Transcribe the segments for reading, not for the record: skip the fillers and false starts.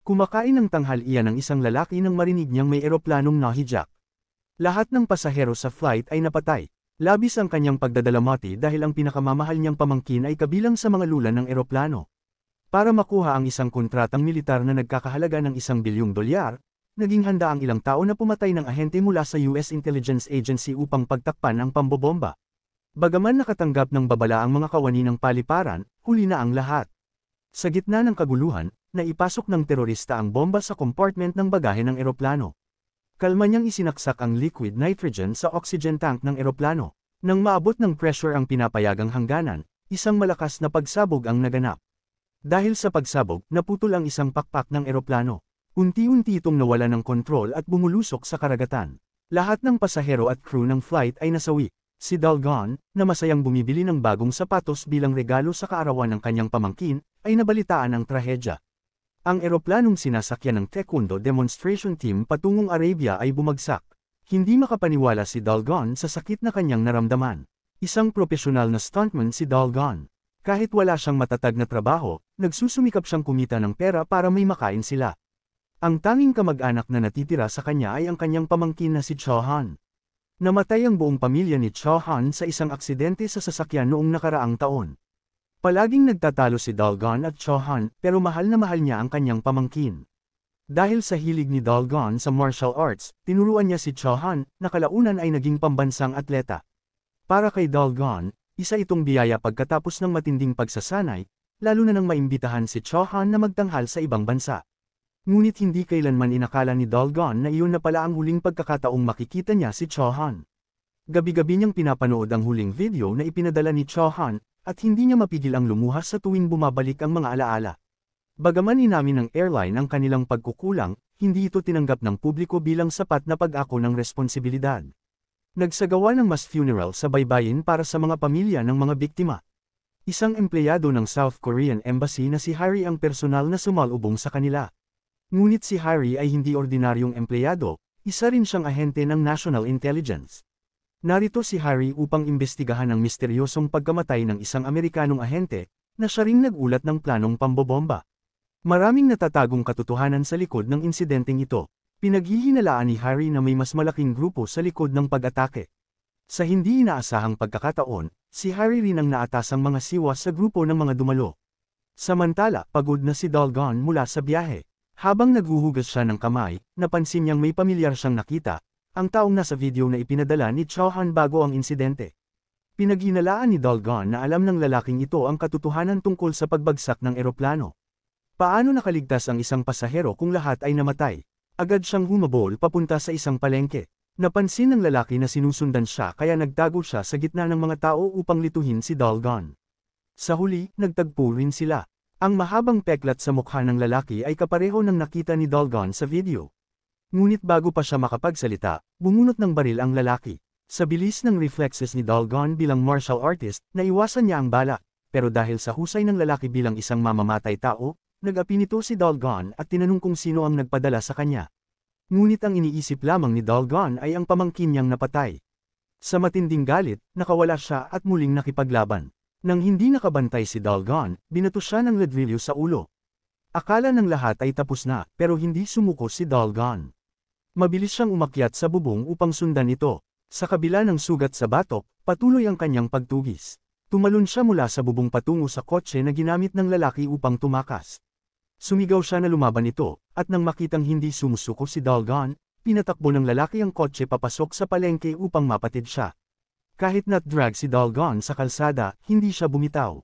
Kumakain ng tanghalian ng isang lalaki nang marinig niyang may eroplanong nahijack. Lahat ng pasahero sa flight ay napatay. Labis ang kanyang pagdadalamati dahil ang pinakamamahal niyang pamangkin ay kabilang sa mga lulan ng eroplano. Para makuha ang isang kontratang militar na nagkakahalaga ng $1 bilyong, naging handa ang ilang tao na pumatay ng ahente mula sa US Intelligence Agency upang pagtakpan ang pambobomba. Bagaman nakatanggap ng babala ang mga kawani ng paliparan, huli na ang lahat. Sa gitna ng kaguluhan, naipasok ng terorista ang bomba sa compartment ng bagahe ng eroplano. Kalma niyang isinaksak ang liquid nitrogen sa oxygen tank ng eroplano. Nang maabot ng pressure ang pinapayagang hangganan, isang malakas na pagsabog ang naganap. Dahil sa pagsabog, naputol ang isang pakpak ng eroplano. Unti-unti itong nawala ng kontrol at bumulusok sa karagatan. Lahat ng pasahero at crew ng flight ay nasawi. Si Dalgon, na masayang bumibili ng bagong sapatos bilang regalo sa kaarawan ng kanyang pamangkin, ay nabalitaan ang trahedya. Ang eroplanong sinasakyan ng Taekwondo Demonstration Team patungong Arabia ay bumagsak. Hindi makapaniwala si Dalgon sa sakit na kanyang naramdaman. Isang profesional na stuntman si Dalgon. Kahit wala siyang matatag na trabaho, nagsusumikap siyang kumita ng pera para may makain sila. Ang tanging kamag-anak na natitira sa kanya ay ang kanyang pamangkin na si Chohan. Namatay ang buong pamilya ni Chohan sa isang aksidente sa sasakyan noong nakaraang taon. Palaging nagtatalo si Dalgon at Chohan pero mahal na mahal niya ang kanyang pamangkin. Dahil sa hilig ni Dalgon sa martial arts, tinuruan niya si Chohan na kalaunan ay naging pambansang atleta. Para kay Dalgon, isa itong biyaya pagkatapos ng matinding pagsasanay, lalo na nang maimbitahan si Chohan na magtanghal sa ibang bansa. Ngunit hindi kailanman inakala ni Dalgon na iyon na pala ang huling pagkakataong makikita niya si Chohan. Gabi-gabi niyang pinapanood ang huling video na ipinadala ni Chohan, at hindi niya mapigil ang lumuhas sa tuwing bumabalik ang mga alaala. Bagaman inamin ng airline ang kanilang pagkukulang, hindi ito tinanggap ng publiko bilang sapat na pag-ako ng responsibilidad. Nagsagawa ng mass funeral sa baybayin para sa mga pamilya ng mga biktima. Isang empleyado ng South Korean Embassy na si Harry ang personal na sumalubong sa kanila. Ngunit si Harry ay hindi ordinaryong empleyado, isa rin siyang ahente ng National Intelligence. Narito si Harry upang imbestigahan ang misteryosong pagkamatay ng isang Amerikanong ahente, na siya ring nag-ulat ng planong pambobomba. Maraming natatagong katotohanan sa likod ng insidenteng ito. Pinaghihinalaan ni Harry na may mas malaking grupo sa likod ng pag-atake. Sa hindi inaasahang pagkakataon, si Harry rin ang naatasang mga siwa sa grupo ng mga dumalo. Samantala, pagod na si Dalgon mula sa biyahe. Habang naghuhugas siya ng kamay, napansin niyang may pamilyar siyang nakita, ang taong nasa video na ipinadala ni Chohan bago ang insidente. Pinaghinalaan ni Dalgon na alam ng lalaking ito ang katotohanan tungkol sa pagbagsak ng eroplano. Paano nakaligtas ang isang pasahero kung lahat ay namatay? Agad siyang humabol papunta sa isang palengke. Napansin ng lalaki na sinusundan siya kaya nagtago siya sa gitna ng mga tao upang lituhin si Dalgon. Sa huli, nagtagpo rin sila. Ang mahabang peklat sa mukha ng lalaki ay kapareho ng nakita ni Dalgon sa video. Ngunit bago pa siya makapagsalita, bumunot ng baril ang lalaki. Sa bilis ng reflexes ni Dalgon bilang martial artist, naiwasan niya ang bala, pero dahil sa husay ng lalaki bilang isang mamamatay tao, nag-api nito si Dalgon at tinanong kung sino ang nagpadala sa kanya. Ngunit ang iniisip lamang ni Dalgon ay ang pamangkin niyang napatay. Sa matinding galit, nakawala siya at muling nakipaglaban. Nang hindi nakabantay si Dalgon, binato siya ng ladrilyo sa ulo. Akala ng lahat ay tapos na, pero hindi sumuko si Dalgon. Mabilis siyang umakyat sa bubong upang sundan ito. Sa kabila ng sugat sa batok, patuloy ang kanyang pagtugis. Tumalon siya mula sa bubong patungo sa kotse na ginamit ng lalaki upang tumakas. Sumigaw siya na lumaban ito, at nang makitang hindi sumusuko si Dalgon, pinatakbo ng lalaki ang kotse papasok sa palengke upang mapatid siya. Kahit nat-drag si Dalgon sa kalsada, hindi siya bumitaw.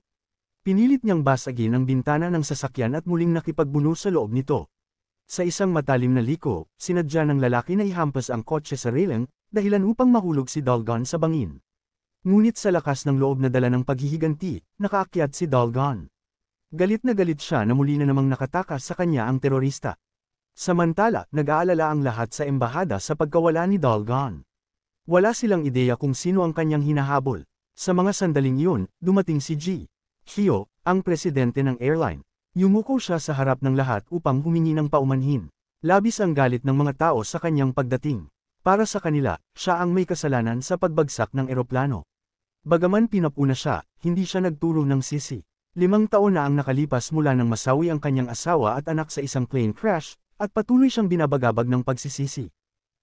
Pinilit niyang basagin ang bintana ng sasakyan at muling nakipagbuno sa loob nito. Sa isang matalim na liko, sinadya ng lalaki na ihampas ang kotse sa railing, dahilan upang mahulog si Dalgon sa bangin. Ngunit sa lakas ng loob na dala ng paghihiganti, nakaakyat si Dalgon. Galit na galit siya na muli na namang nakatakas sa kanya ang terorista. Samantala, nag-aalala ang lahat sa embahada sa pagkawala ni Dalgon. Wala silang ideya kung sino ang kanyang hinahabol. Sa mga sandaling iyon, dumating si Ji Hyo, ang presidente ng airline. Yumuko siya sa harap ng lahat upang humingi ng paumanhin. Labis ang galit ng mga tao sa kanyang pagdating. Para sa kanila, siya ang may kasalanan sa pagbagsak ng eroplano. Bagaman pinapuna siya, hindi siya nagturo ng sisi. 5 taon na ang nakalipas mula nang masawi ang kanyang asawa at anak sa isang plane crash, at patuloy siyang binabagabag ng pagsisisi.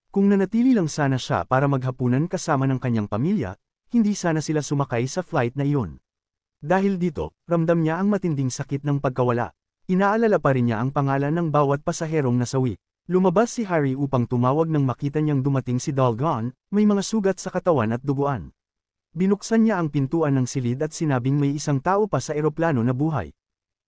Kung nanatili lang sana siya para maghapunan kasama ng kanyang pamilya, hindi sana sila sumakay sa flight na iyon. Dahil dito, ramdam niya ang matinding sakit ng pagkawala. Inaalala pa rin niya ang pangalan ng bawat pasaherong nasawi. Lumabas si Harry upang tumawag nang makita niyang dumating si Dalgon, may mga sugat sa katawan at duguan. Binuksan niya ang pintuan ng silid at sinabing may isang tao pa sa eroplano na buhay.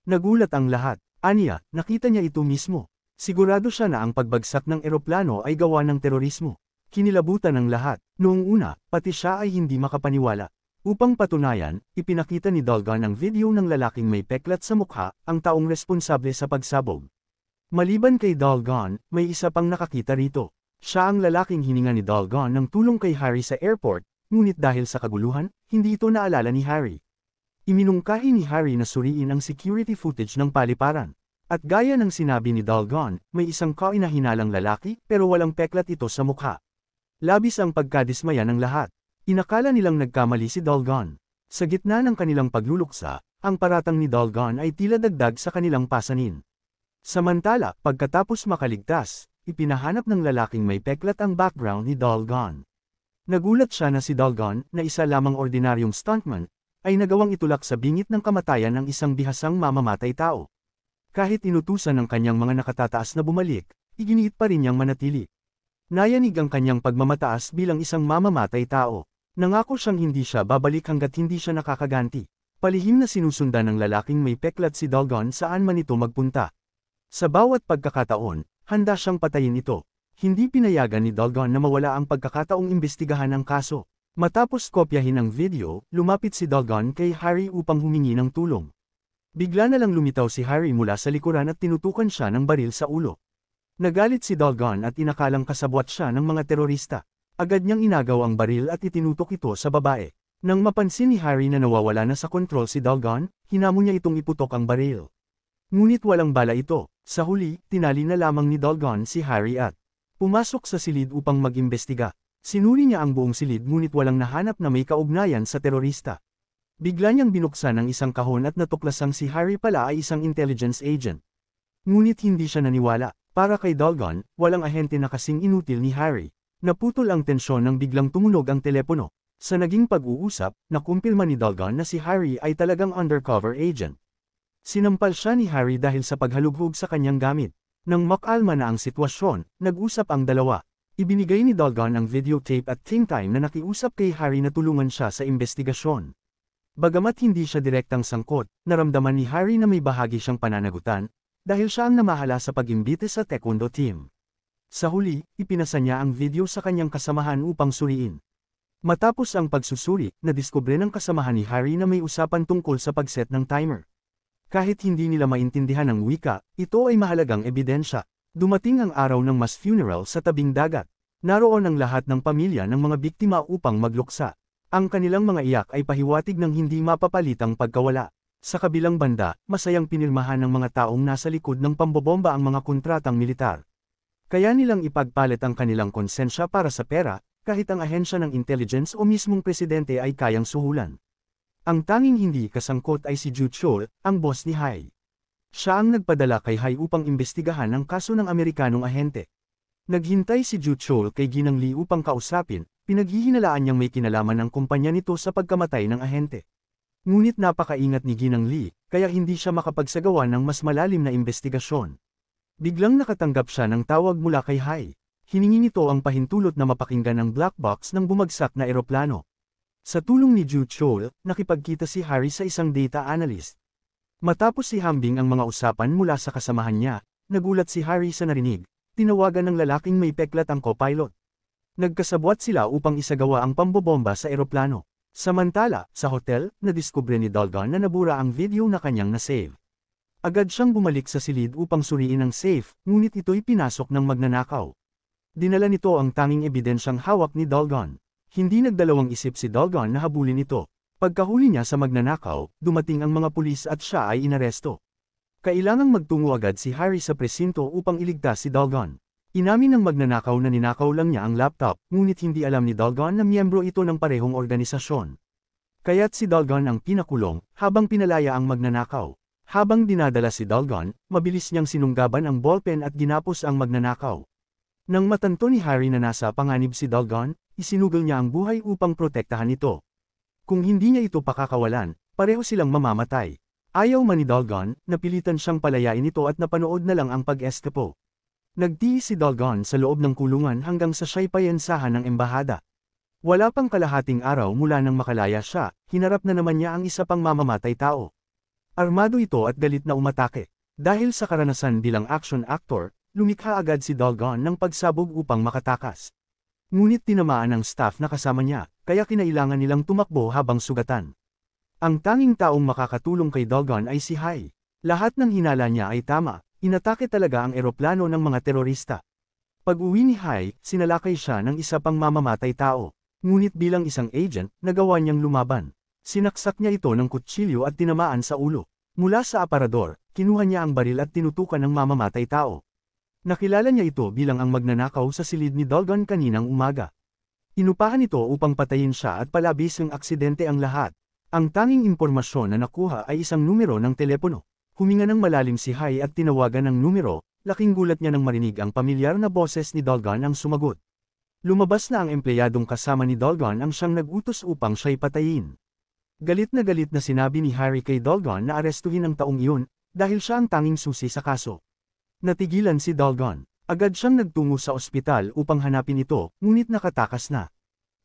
Nagulat ang lahat. Aniya, nakita niya ito mismo. Sigurado siya na ang pagbagsak ng eroplano ay gawa ng terorismo. Kinilabutan ng lahat. Noong una, pati siya ay hindi makapaniwala. Upang patunayan, ipinakita ni Dalgon ang video ng lalaking may peklat sa mukha, ang taong responsable sa pagsabog. Maliban kay Dalgon, may isa pang nakakita rito. Siya ang lalaking hininga ni Dalgon ng tulong kay Harry sa airport, ngunit dahil sa kaguluhan, hindi ito naalala ni Harry. Iminungkahi ni Harry na suriin ang security footage ng paliparan. At gaya ng sinabi ni Dalgon, may isang kainahinalang lalaki pero walang peklat ito sa mukha. Labis ang pagkadismaya ng lahat. Inakala nilang nagkamali si Dalgon. Sa gitna ng kanilang pagluluksa, ang paratang ni Dalgon ay tila dagdag sa kanilang pasanin. Samantala, pagkatapos makaligtas, ipinahanap ng lalaking may peklat ang background ni Dalgon. Nagulat siya na si Dalgon, na isa lamang ordinaryong stuntman, ay nagawang itulak sa bingit ng kamatayan ng isang bihasang mamamatay tao. Kahit inutusan ng kanyang mga nakatataas na bumalik, iginiit pa rin niyang manatili. Nayanig ang kanyang pagmamataas bilang isang mamamatay tao. Nangako siyang hindi siya babalik hanggat hindi siya nakakaganti. Palihim na sinusundan ng lalaking may peklat si Dalgon saan man ito magpunta. Sa bawat pagkakataon, handa siyang patayin ito. Hindi pinayagan ni Dalgon na mawala ang pagkakataong imbestigahan ang kaso. Matapos kopyahin ang video, lumapit si Dalgon kay Harry upang humingi ng tulong. Bigla na lang lumitaw si Harry mula sa likuran at tinutukan siya ng baril sa ulo. Nagalit si Dalgon at inakalang kasabwat siya ng mga terorista. Agad niyang inagaw ang baril at itinutok ito sa babae. Nang mapansin ni Harry na nawawala na sa kontrol si Dalgon, hinamon niya itong iputok ang baril. Ngunit walang bala ito. Sa huli, tinali na lamang ni Dalgon si Harry at pumasok sa silid upang mag-imbestiga. Sinuri niya ang buong silid ngunit walang nahanap na may kaugnayan sa terorista. Bigla niyang binuksan ang isang kahon at natuklasang si Harry pala ay isang intelligence agent. Ngunit hindi siya naniwala. Para kay Dalgon, walang ahente na kasing inutil ni Harry. Naputol ang tensyon nang biglang tumunog ang telepono. Sa naging pag-uusap, nakumpirma ni Dalgon na si Harry ay talagang undercover agent. Sinampal siya ni Harry dahil sa paghalughog sa kanyang gamit. Nang makalma na ang sitwasyon, nag-usap ang dalawa. Ibinigay ni Dalgon ang videotape at think time na nakiusap kay Harry na tulungan siya sa investigasyon. Bagamat hindi siya direktang sangkot, naramdaman ni Harry na may bahagi siyang pananagutan, dahil siya ang namahala sa pag-imbite sa taekwondo team. Sa huli, ipinasa niya ang video sa kanyang kasamahan upang suriin. Matapos ang pagsusuri, nadiskubre ng kasamahan ni Harry na may usapan tungkol sa pagset ng timer. Kahit hindi nila maintindihan ang wika, ito ay mahalagang ebidensya. Dumating ang araw ng mass funeral sa tabing dagat. Naroon ang lahat ng pamilya ng mga biktima upang magluksa. Ang kanilang mga iyak ay pahiwatig ng hindi mapapalitang pagkawala. Sa kabilang banda, masayang pinirmahan ng mga taong nasa likod ng pambobomba ang mga kontratang militar. Kaya nilang ipagpalit ang kanilang konsensya para sa pera, kahit ang ahensya ng intelligence o mismong presidente ay kayang suhulan. Ang tanging hindi kasangkot ay si Ju Chol, ang boss ni Hai. Siya ang nagpadala kay Hai upang imbestigahan ang kaso ng Amerikanong ahente. Naghintay si Ju Chol kay Ginang Lee upang kausapin, pinaghihinalaan niyang may kinalaman ang kumpanya nito sa pagkamatay ng ahente. Ngunit napakaingat ni Ginang Lee, kaya hindi siya makapagsagawa ng mas malalim na investigasyon. Biglang nakatanggap siya ng tawag mula kay Hai. Hiningi nito ang pahintulot na mapakinggan ang black box ng bumagsak na eroplano. Sa tulong ni Ju Chol, nakipagkita si Harry sa isang data analyst. Matapos ihambing ang mga usapan mula sa kasamahan niya, nagulat si Harry sa narinig. Tinawagan ng lalaking may peklat ang co-pilot. Nagkasabwat sila upang isagawa ang pambobomba sa eroplano. Samantala, sa hotel, nadiskubre ni Dalgon na nabura ang video na kanyang nasave. Agad siyang bumalik sa silid upang suriin ang safe, ngunit ito'y pinasok ng magnanakaw. Dinala nito ang tanging ebidensyang hawak ni Dalgon. Hindi nagdalawang isip si Dalgon na habulin ito. Pagkahuli niya sa magnanakaw, dumating ang mga pulis at siya ay inaresto. Kailangang magtungo agad si Harry sa presinto upang iligtas si Dalgon. Inamin ng magnanakaw na ninakaw lang niya ang laptop, ngunit hindi alam ni Dalgon na miyembro ito ng parehong organisasyon. Kaya't si Dalgon ang pinakulong, habang pinalaya ang magnanakaw. Habang dinadala si Dalgon, mabilis niyang sinunggaban ang ballpen at ginapos ang magnanakaw. Nang matanto ni Harry na nasa panganib si Dalgon, isinugol niya ang buhay upang protektahan ito. Kung hindi niya ito pakakawalan, pareho silang mamamatay. Ayaw man ni Dalgon, napilitan siyang palayain ito at napanood na lang ang pag-eskapo. Nagtiis si Dalgon sa loob ng kulungan hanggang sa siya'y payensahan ng embahada. Wala pang kalahating araw mula nang makalaya siya, hinarap na naman niya ang isa pang mamamatay tao. Armado ito at galit na umatake. Dahil sa karanasan bilang action actor, lumikha agad si Dalgon ng pagsabog upang makatakas. Ngunit tinamaan ng staff na kasama niya, kaya kinailangan nilang tumakbo habang sugatan. Ang tanging taong makakatulong kay Dalgon ay si Hai. Lahat ng hinala niya ay tama, inatake talaga ang eroplano ng mga terorista. Pag-uwi ni Hai, sinalakay siya ng isa pang mamamatay tao. Ngunit bilang isang agent, nagawa niyang lumaban. Sinaksak niya ito ng kutsilyo at tinamaan sa ulo. Mula sa aparador, kinuha niya ang baril at tinutukan ng mamamatay tao. Nakilala niya ito bilang ang magnanakaw sa silid ni Dalgon kaninang umaga. Inupahan ito upang patayin siya at palabis ng aksidente ang lahat. Ang tanging impormasyon na nakuha ay isang numero ng telepono. Huminga ng malalim si Hai at tinawagan ng numero, laking gulat niya nang marinig ang pamilyar na boses ni Dalgon ang sumagot. Lumabas na ang empleyadong kasama ni Dalgon ang siyang nag-utos upang siya'y patayin. Galit na sinabi ni Harry kay Dalgon na arestuhin ang taong iyon, dahil siya ang tanging susi sa kaso. Natigilan si Dalgon. Agad siyang nagtungo sa ospital upang hanapin ito, ngunit nakatakas na.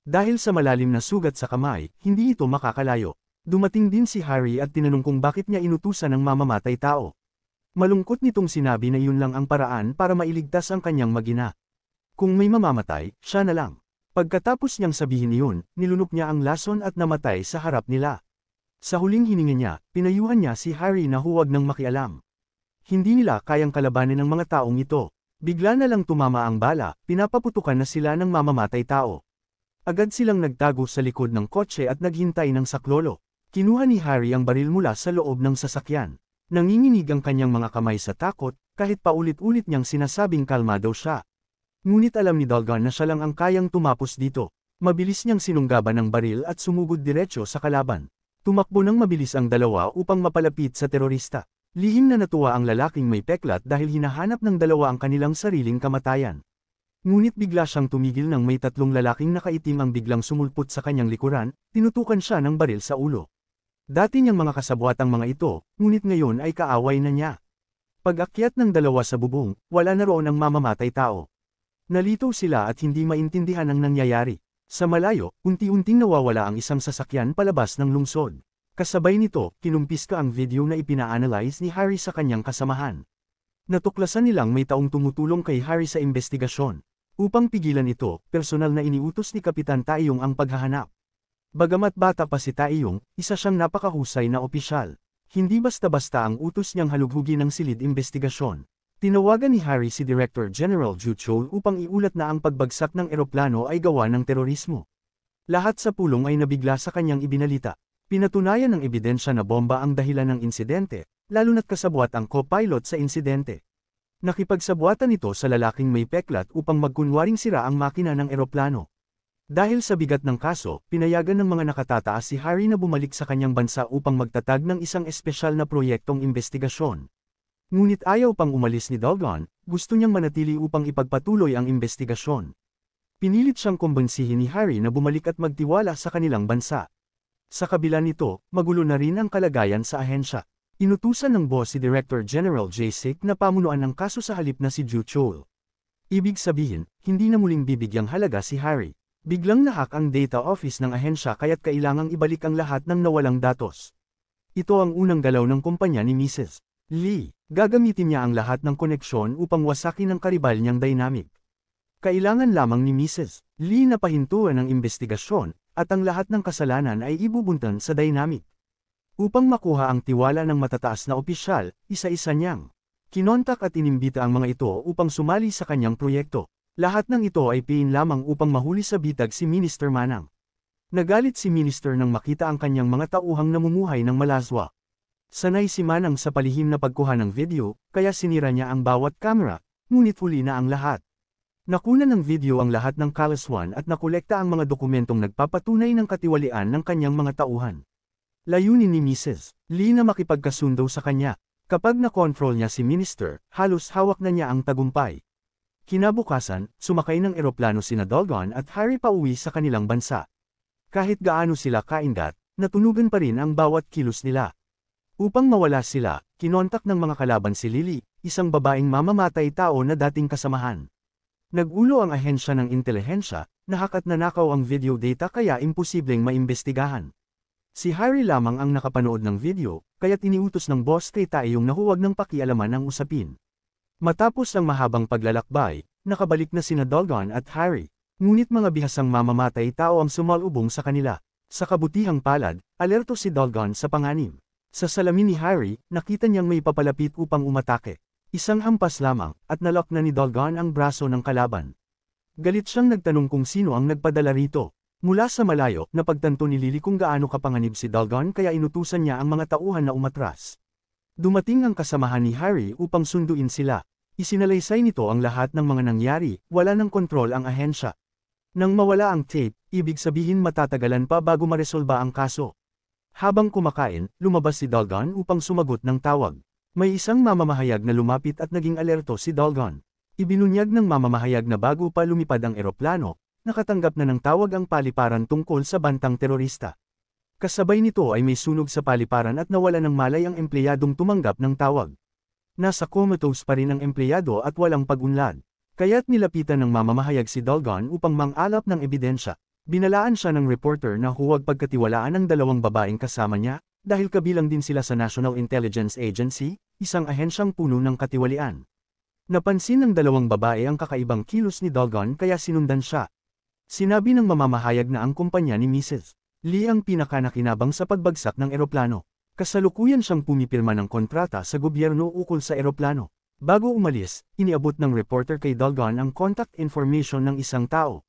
Dahil sa malalim na sugat sa kamay, hindi ito makakalayo. Dumating din si Harry at tinanong kung bakit niya inutusan ng mamamatay tao. Malungkot nitong sinabi na iyon lang ang paraan para mailigtas ang kanyang mag-ina. Kung may mamamatay, siya na lang. Pagkatapos niyang sabihin iyon, nilunok niya ang lason at namatay sa harap nila. Sa huling hininga niya, pinayuhan niya si Harry na huwag nang makialam. Hindi nila kayang kalabanin ng mga taong ito. Bigla na lang tumama ang bala, pinapaputukan na sila ng mamamatay tao. Agad silang nagtago sa likod ng kotse at naghintay ng saklolo. Kinuha ni Harry ang baril mula sa loob ng sasakyan. Nanginginig ang kanyang mga kamay sa takot, kahit paulit-ulit niyang sinasabing kalmado siya. Ngunit alam ni Dalgon na siya lang ang kayang tumapos dito. Mabilis niyang sinunggaban ng baril at sumugod diretso sa kalaban. Tumakbo ng mabilis ang dalawa upang mapalapit sa terorista. Lihim na natuwa ang lalaking may peklat dahil hinahanap ng dalawa ang kanilang sariling kamatayan. Ngunit bigla siyang tumigil nang may tatlong lalaking nakaitim ang biglang sumulpot sa kanyang likuran, tinutukan siya ng baril sa ulo. Dati niyang mga kasabwat ang mga ito, ngunit ngayon ay kaaway na niya. Pag-akyat ng dalawa sa bubong, wala na roon ang mamamatay tao. Nalito sila at hindi maintindihan ang nangyayari. Sa malayo, unti-unting nawawala ang isang sasakyan palabas ng lungsod. Kasabay nito, kinumpiska ang video na ipina-analyze ni Harry sa kanyang kasamahan. Natuklasan nilang may taong tumutulong kay Harry sa investigasyon. Upang pigilan ito, personal na iniutos ni Kapitan Taeyong ang paghahanap. Bagamat bata pa si Taeyong, isa siyang napakahusay na opisyal. Hindi basta-basta ang utos niyang halughugin ng silid investigasyon. Tinawagan ni Harry si Director General Ju Chol upang iulat na ang pagbagsak ng eroplano ay gawa ng terorismo. Lahat sa pulong ay nabigla sa kanyang ibinalita. Pinatunayan ng ebidensya na bomba ang dahilan ng insidente, lalo na't kasabwat ang co-pilot sa insidente. Nakipagsabuatan ito sa lalaking may peklat upang magkunwaring sira ang makina ng eroplano. Dahil sa bigat ng kaso, pinayagan ng mga nakatataas si Harry na bumalik sa kanyang bansa upang magtatag ng isang espesyal na proyektong investigasyon. Ngunit ayaw pang umalis ni Dalgon, gusto niyang manatili upang ipagpatuloy ang investigasyon. Pinilit siyang kumbensihin ni Harry na bumalik at magtiwala sa kanilang bansa. Sa kabila nito, magulo na rin ang kalagayan sa ahensya. Inutusan ng boss si Director General J-Sik na pamunuan ng kaso sa halip na si Ju Chol. Ibig sabihin, hindi na muling bibigyang halaga si Harry. Biglang nahak ang data office ng ahensya kaya't kailangang ibalik ang lahat ng nawalang datos. Ito ang unang galaw ng kumpanya ni Mrs. Lee. Gagamitin niya ang lahat ng koneksyon upang wasakin ang karibal niyang dynamic. Kailangan lamang ni Mrs. Lee na pahintuan ang investigasyon, at ang lahat ng kasalanan ay ibubuntan sa dynamic. Upang makuha ang tiwala ng matataas na opisyal, isa-isa niyang kinontak at inimbita ang mga ito upang sumali sa kanyang proyekto. Lahat ng ito ay piin lamang upang mahuli sa bitag si Minister Manang. Nagalit si Minister nang makita ang kanyang mga tauhang namumuhay ng malaswa. Sanay si Manang sa palihim na pagkuha ng video, kaya sinira niya ang bawat kamera, ngunit huli na ang lahat. Nakuna ng video ang lahat ng kalaswan at nakolekta ang mga dokumentong nagpapatunay ng katiwalian ng kanyang mga tauhan. Layunin ni Mrs. Lee na makipagkasundo sa kanya. Kapag na-control niya si Minister, halos hawak na niya ang tagumpay. Kinabukasan, sumakay ng eroplano sina Dolgon at Harry pauwi sa kanilang bansa. Kahit gaano sila kaingat, natunugan pa rin ang bawat kilos nila. Upang mawala sila, kinontak ng mga kalaban si Lily, isang babaeng mamamatay tao na dating kasamahan. Nagulo ang ahensya ng intelihensya, nahak at nanakaw ang video data kaya imposibleng maimbestigahan. Si Harry lamang ang nakapanood ng video, kaya't iniutos ng boss kay Taeyong na huwag nang pakialaman ang usapin. Matapos ang mahabang paglalakbay, nakabalik na sina Dolgon at Harry, ngunit mga bihasang mamamatay tao ang sumalubong sa kanila. Sa kabutihang palad, alerto si Dolgon sa panganib. Sa salamin ni Harry, nakita niyang may papalapit upang umatake. Isang hampas lamang, at nalock na ni Dolgon ang braso ng kalaban. Galit siyang nagtanong kung sino ang nagpadala rito. Mula sa malayo, napagtanto ni Lily kung gaano kapanganib si Dolgon kaya inutusan niya ang mga tauhan na umatras. Dumating ang kasamahan ni Harry upang sunduin sila. Isinalaysay nito ang lahat ng mga nangyari, wala ng kontrol ang ahensya. Nang mawala ang tape, ibig sabihin matatagalan pa bago maresolba ang kaso. Habang kumakain, lumabas si Dolgon upang sumagot ng tawag. May isang mamamahayag na lumapit at naging alerto si Dolgon. Ibinunyag ng mamamahayag na bago pa lumipad ang eroplano, nakatanggap na ng tawag ang paliparan tungkol sa bantang terorista. Kasabay nito ay may sunog sa paliparan at nawala ng malay ang empleyadong tumanggap ng tawag. Nasa comatose pa rin ang empleyado at walang pag-unlad. Kaya't nilapitan ng mamamahayag si Dolgon upang mang-alap ng ebidensya. Binalaan siya ng reporter na huwag pagkatiwalaan ang dalawang babaeng kasama niya, dahil kabilang din sila sa National Intelligence Agency, isang ahensyang puno ng katiwalian. Napansin ng dalawang babae ang kakaibang kilos ni Dolgon kaya sinundan siya. Sinabi ng mamamahayag na ang kumpanya ni Mrs. Lee ang pinakanakinabang sa pagbagsak ng eroplano. Kasalukuyan siyang pumipirma ng kontrata sa gobyerno ukol sa eroplano. Bago umalis, iniabot ng reporter kay Dolgon ang contact information ng isang tao.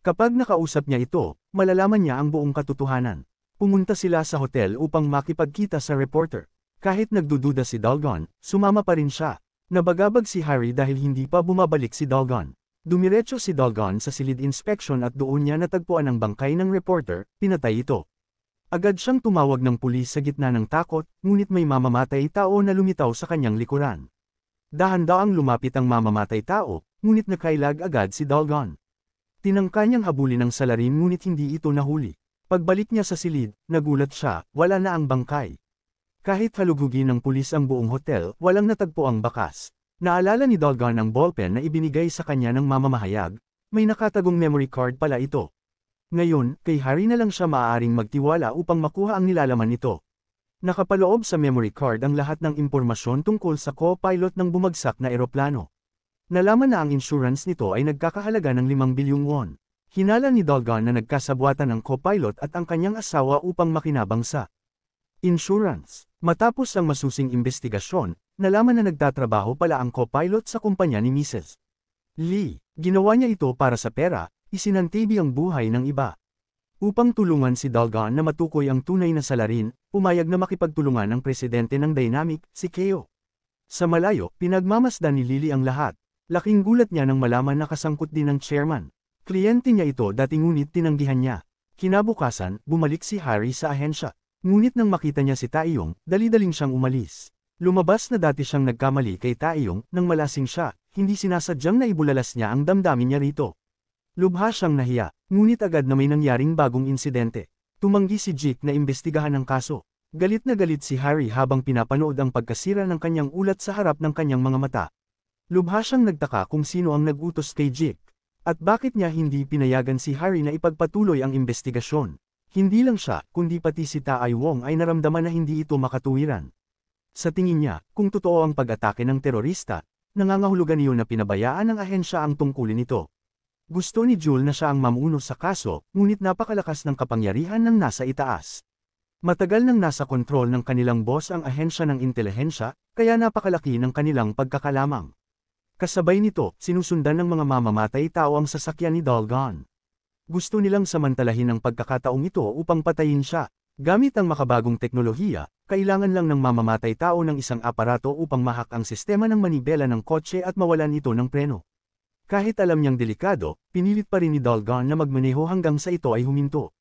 Kapag nakausap niya ito, malalaman niya ang buong katotohanan. Pumunta sila sa hotel upang makipagkita sa reporter. Kahit nagdududa si Dolgon, sumama pa rin siya. Nabagabag si Harry dahil hindi pa bumabalik si Dolgon. Dumiretso si Dolgon sa silid inspection at doon niya natagpuan ang bangkay ng reporter, pinatay ito. Agad siyang tumawag ng pulis sa gitna ng takot, ngunit may mamamatay tao na lumitaw sa kanyang likuran. Dahan-daang lumapit ang mamamatay tao, ngunit nakailag agad si Dolgon. Tinangka niyang habulin ang salarin ngunit hindi ito nahuli. Pagbalik niya sa silid, nagulat siya, wala na ang bangkay. Kahit halugugin ng pulis ang buong hotel, walang natagpo ang bakas. Naalala ni Dolgon ang ballpen na ibinigay sa kanya ng mamamahayag, may nakatagong memory card pala ito. Ngayon, kay Harry na lang siya maaaring magtiwala upang makuha ang nilalaman nito. Nakapaloob sa memory card ang lahat ng impormasyon tungkol sa co-pilot ng bumagsak na eroplano. Nalaman na ang insurance nito ay nagkakahalaga ng 5 bilyong won. Hinala ni Dolgon na nagkasabuatan ng co-pilot at ang kanyang asawa upang makinabang sa insurance. Matapos ang masusing investigasyon, nalaman na nagtatrabaho pala ang co-pilot sa kumpanya ni Mrs. Lee. Ginawa niya ito para sa pera, isinantibi ang buhay ng iba. Upang tulungan si Dolgon na matukoy ang tunay na salarin, pumayag na makipagtulungan ang presidente ng Dynamic, si Keo. Sa malayo, pinagmamasdan ni Lily ang lahat. Laking gulat niya nang malaman na kasangkot din ng chairman. Kliyente niya ito dati ngunit tinanggihan niya. Kinabukasan, bumalik si Harry sa ahensya. Ngunit nang makita niya si Taeyong, dali-daling siyang umalis. Lumabas na dati siyang nagkamali kay Taeyong, nang malasing siya, hindi sinasadyang naibulalas niya ang damdamin niya rito. Lubha siyang nahiya, ngunit agad na may nangyaring bagong insidente. Tumanggi si Jake na imbestigahan ang kaso. Galit na galit si Harry habang pinapanood ang pagkasira ng kanyang ulat sa harap ng kanyang mga mata. Lubha siyang nagtaka kung sino ang nag-utos kay Jake. At bakit niya hindi pinayagan si Harry na ipagpatuloy ang investigasyon? Hindi lang siya, kundi pati si Tae Wong ay naramdaman na hindi ito makatuwiran. Sa tingin niya, kung totoo ang pag-atake ng terorista, nangangahulugan iyon na pinabayaan ng ahensya ang tungkulin nito. Gusto ni Jewel na siya ang mamuno sa kaso, ngunit napakalakas ng kapangyarihan ng nasa itaas. Matagal nang nasa kontrol ng kanilang boss ang ahensya ng intelihensya, kaya napakalaki ng kanilang pagkakalamang. Kasabay nito, sinusundan ng mga mamamatay tao ang sasakyan ni Dolgon. Gusto nilang samantalahin ang pagkakataong ito upang patayin siya. Gamit ang makabagong teknolohiya, kailangan lang ng mamamatay tao ng isang aparato upang mahak ang sistema ng manibela ng kotse at mawalan ito ng preno. Kahit alam niyang delikado, pinilit pa rin ni Dalgon na magmaneho hanggang sa ito ay huminto.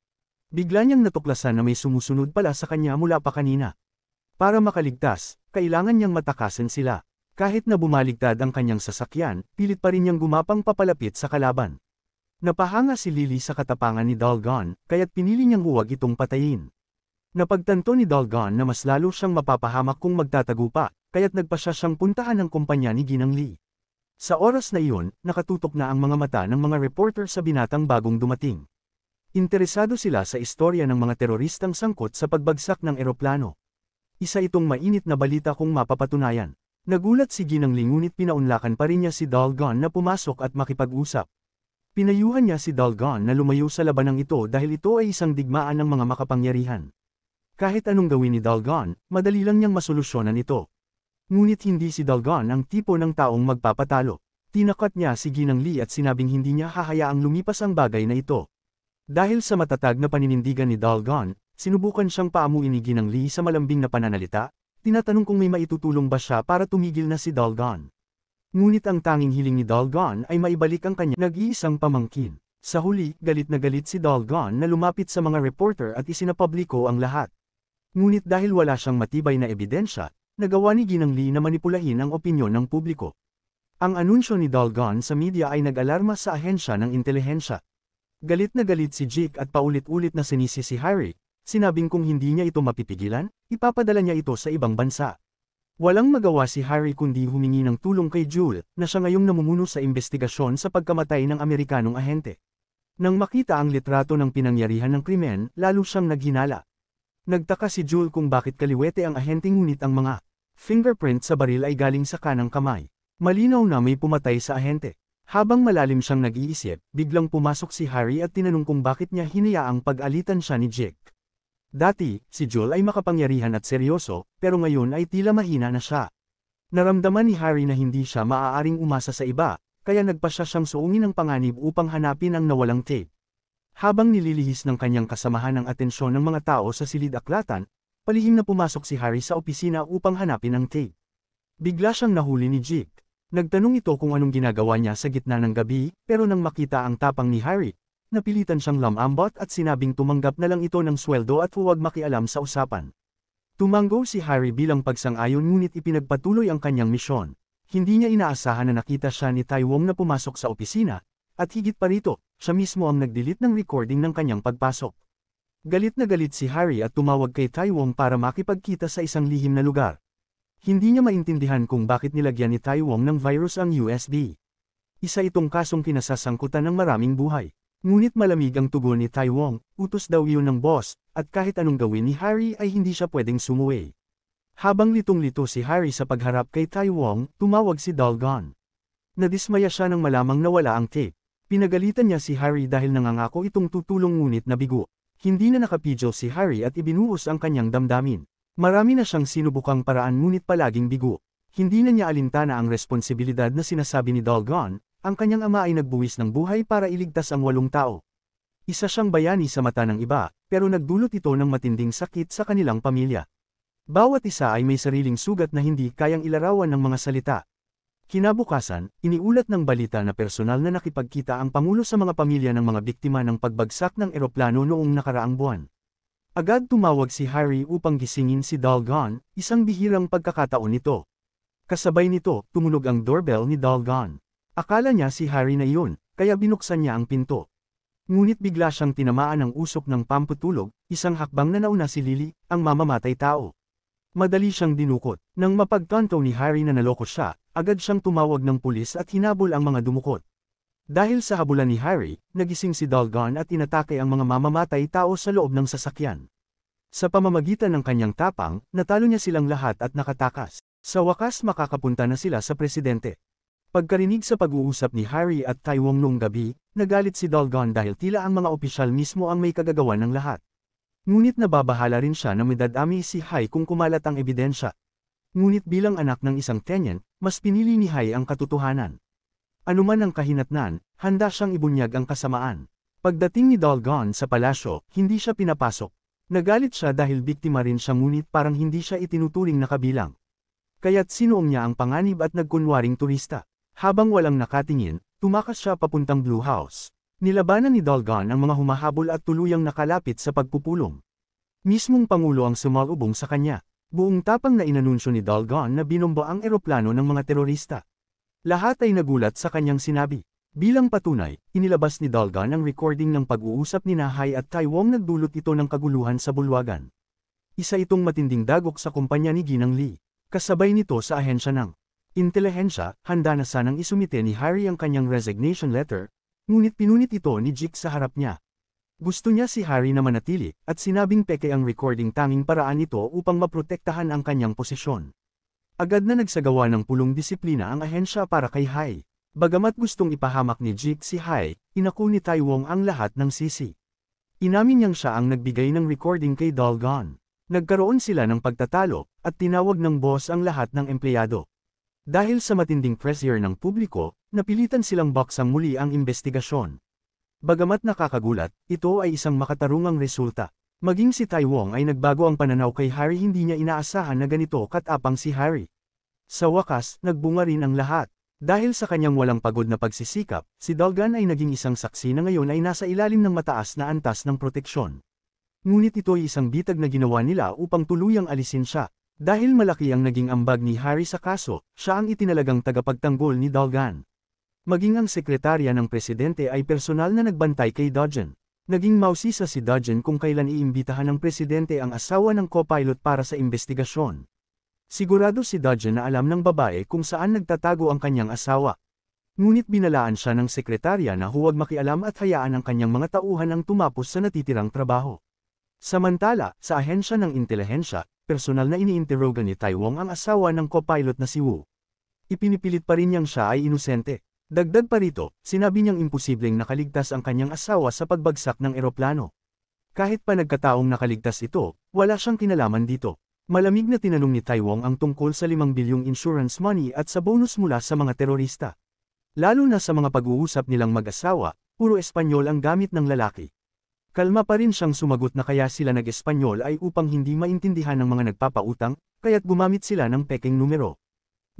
Bigla niyang natuklasan na may sumusunod pala sa kanya mula pa kanina. Para makaligtas, kailangan niyang matakasan sila. Kahit na bumaligtad ang kanyang sasakyan, pilit pa rin niyang gumapang papalapit sa kalaban. Napahanga si Lily sa katapangan ni Dalgon, kaya't pinili niyang huwag itong patayin. Napagtanto ni Dalgon na mas lalo siyang mapapahamak kung magtatago pa, kaya't nagpasya siyang puntahan ng kumpanya ni Ginang Lee. Sa oras na iyon, nakatutok na ang mga mata ng mga reporter sa binatang bagong dumating. Interesado sila sa istorya ng mga teroristang sangkot sa pagbagsak ng eroplano. Isa itong mainit na balita kung mapapatunayan. Nagulat si Ginang Lee ngunit pinaunlakan pa rin niya si Dalgon na pumasok at makipag-usap. Pinayuhan niya si Dalgon na lumayo sa labanang ito dahil ito ay isang digmaan ng mga makapangyarihan. Kahit anong gawin ni Dalgon, madali lang niyang masolusyonan ito. Ngunit hindi si Dalgon ang tipo ng taong magpapatalo. Tinakat niya si Ginang Lee at sinabing hindi niya hahayaang lumipas ang bagay na ito. Dahil sa matatag na paninindigan ni Dalgon, sinubukan siyang paamuin ni Ginang Lee sa malambing na pananalita, tinatanong kung may maitutulong ba siya para tumigil na si Dalgon. Ngunit ang tanging hiling ni Dalgon ay maibalik ang kanyang nag-iisang pamangkin. Sa huli, galit na galit si Dalgon na lumapit sa mga reporter at isinapubliko ang lahat. Ngunit dahil wala siyang matibay na ebidensya, nagawa ni Ginang Lee na manipulahin ang opinyon ng publiko. Ang anunsyo ni Dalgon sa media ay nag-alarma sa ahensya ng intelihensya. Galit na galit si Jake at paulit-ulit na sinisi si Harry, sinabing kung hindi niya ito mapipigilan, ipapadala niya ito sa ibang bansa. Walang magawa si Harry kundi humingi ng tulong kay Jewel, na siya ngayong namumuno sa investigasyon sa pagkamatay ng Amerikanong ahente. Nang makita ang litrato ng pinangyarihan ng krimen, lalo siyang naghinala. Nagtaka si Jewel kung bakit kaliwete ang ahente ngunit ang mga fingerprint sa baril ay galing sa kanang kamay. Malinaw na may pumatay sa ahente. Habang malalim siyang nag-iisip, biglang pumasok si Harry at tinanong kung bakit niya hinayaang pag-alitan siya ni Jake. Dati, si Jewel ay makapangyarihan at seryoso, pero ngayon ay tila mahina na siya. Naramdaman ni Harry na hindi siya maaaring umasa sa iba, kaya nagpasya siyang suungin ng panganib upang hanapin ang nawalang tape. Habang nililihis ng kanyang kasamahan ang atensyon ng mga tao sa silid-aklatan, palihim na pumasok si Harry sa opisina upang hanapin ang tape. Bigla siyang nahuli ni Jake. Nagtanong ito kung anong ginagawa niya sa gitna ng gabi, pero nang makita ang tapang ni Harry, napilitan siyang lamambot at sinabing tumanggap na lang ito ng sweldo at huwag makialam sa usapan. Tumango si Harry bilang pagsang-ayon ngunit ipinagpatuloy ang kanyang misyon. Hindi niya inaasahan na nakita siya ni Tai Wong na pumasok sa opisina, at higit pa rito, siya mismo ang nag-delete ng recording ng kanyang pagpasok. Galit na galit si Harry at tumawag kay Tai Wong para makipagkita sa isang lihim na lugar. Hindi niya maintindihan kung bakit nilagyan ni Tai Wong ng virus ang USB. Isa itong kasong kinasasangkutan ng maraming buhay. Ngunit malamig ang tugon ni Tai Wong, utos daw iyon ng boss, at kahit anong gawin ni Harry ay hindi siya pwedeng sumuway. Habang litong-lito si Harry sa pagharap kay Tai Wong, tumawag si Dalgon. Nadismaya siya nang malamang nawala ang tape. Pinagalitan niya si Harry dahil nangangako itong tutulong ngunit nabigo. Hindi na nakapidyo si Harry at ibinuhos ang kanyang damdamin. Marami na siyang sinubukang paraan ngunit palaging bigo. Hindi na niya alintana ang responsibilidad na sinasabi ni Dalgon, ang kanyang ama ay nagbuwis ng buhay para iligtas ang 8 tao. Isa siyang bayani sa mata ng iba, pero nagdulot ito ng matinding sakit sa kanilang pamilya. Bawat isa ay may sariling sugat na hindi kayang ilarawan ng mga salita. Kinabukasan, iniulat ng balita na personal na nakipagkita ang Pangulo sa mga pamilya ng mga biktima ng pagbagsak ng eroplano noong nakaraang buwan. Agad tumawag si Harry upang gisingin si Dalgon, isang bihirang pagkakataon nito. Kasabay nito, tumunog ang doorbell ni Dalgon. Akala niya si Harry na iyon, kaya binuksan niya ang pinto. Ngunit bigla siyang tinamaan ng usok ng pamputulog, isang hakbang na nauna si Lily, ang mamamatay tao. Madali siyang dinukot. Nang mapagtanto ni Harry na naloko siya, agad siyang tumawag ng pulis at hinabol ang mga dumukot. Dahil sa habulan ni Harry, nagising si Dalgon at inatake ang mga mamamatay tao sa loob ng sasakyan. Sa pamamagitan ng kanyang tapang, natalo niya silang lahat at nakatakas. Sa wakas makakapunta na sila sa presidente. Pagkarinig sa pag-uusap ni Harry at Tai Wong noong gabi, nagalit si Dalgon dahil tila ang mga opisyal mismo ang may kagagawan ng lahat. Ngunit nababahala rin siya na madadami si Hai kung kumalat ang ebidensya. Ngunit bilang anak ng isang tenyen, mas pinili ni Hai ang katotohanan. Anuman ang kahinatnan, handa siyang ibunyag ang kasamaan. Pagdating ni Dalgon sa palasyo, hindi siya pinapasok. Nagalit siya dahil biktima rin siya ngunit parang hindi siya itinuturing na kabilang. Kaya't sinuong niya ang panganib at nagkunwaring turista. Habang walang nakatingin, Tumakas siya papuntang Blue House. Nilabanan ni Dolgon ang mga humahabol at tuluyang nakalapit sa pagpupulong. Mismong Pangulo ang sumalubong sa kanya. Buong tapang na inanunsyo ni Dolgon na binombo ang eroplano ng mga terorista. Lahat ay nagulat sa kanyang sinabi. Bilang patunay, inilabas ni Dolgon ang recording ng pag-uusap ni Hai at Tai Wong, nagdulot ito ng kaguluhan sa bulwagan. Isa itong matinding dagok sa kumpanya ni Ginang Lee. Kasabay nito sa ahensya ng intelihensya, handa na sanang isumite ni Harry ang kanyang resignation letter, ngunit pinunit ito ni Jake sa harap niya. Gusto niya si Harry na manatili, at sinabing peke ang recording, tanging paraan ito upang maprotektahan ang kanyang posisyon. Agad na nagsagawa ng pulong disiplina ang ahensya para kay Hai. Bagamat gustong ipahamak ni Jake si Hai, inako ni Tai Wong ang lahat ng sisi. Inamin niyang siya ang nagbigay ng recording kay Dolgon. Nagkaroon sila ng pagtatalo, at tinawag ng boss ang lahat ng empleyado. Dahil sa matinding pressure ng publiko, napilitan silang baksang muli ang investigasyon. Bagamat nakakagulat, ito ay isang makatarungang resulta. Maging si Tai Wong ay nagbago ang pananaw kay Harry, hindi niya inaasahan na ganito katapang si Harry. Sa wakas, nagbunga rin ang lahat. Dahil sa kanyang walang pagod na pagsisikap, si Dolgon ay naging isang saksi na ngayon ay nasa ilalim ng mataas na antas ng proteksyon. Ngunit ito ay isang bitag na ginawa nila upang tuluyang alisin siya. Dahil malaki ang naging ambag ni Harry sa kaso, siya ang itinalagang tagapagtanggol ni Dolgon. Maging ang sekretarya ng presidente ay personal na nagbantay kay Dodgen. Naging mausisa si Dodgen kung kailan iimbitahan ng presidente ang asawa ng co-pilot para sa investigasyon. Sigurado si Dodgen na alam ng babae kung saan nagtatago ang kanyang asawa. Ngunit binalaan siya ng sekretarya na huwag makialam at hayaan ang kanyang mga tauhan ang tumapos sa natitirang trabaho. Samantala, sa ahensya ng intelihensya, personal na iniinterogan ni Tai Wong ang asawa ng co-pilot na si Wu. Ipinipilit pa rin niyang siya ay inosente. Dagdag pa rito, sinabi niyang imposibleng nakaligtas ang kanyang asawa sa pagbagsak ng eroplano. Kahit pa nagkataong nakaligtas ito, wala siyang kinalaman dito. Malamig na tinanong ni Tai Wong ang tungkol sa 5 bilyong insurance money at sa bonus mula sa mga terorista. Lalo na sa mga pag-uusap nilang mag-asawa, puro Espanyol ang gamit ng lalaki. Kalma pa rin siyang sumagot na kaya sila nag-Espanyol ay upang hindi maintindihan ng mga nagpapautang, kaya't gumamit sila ng peking numero.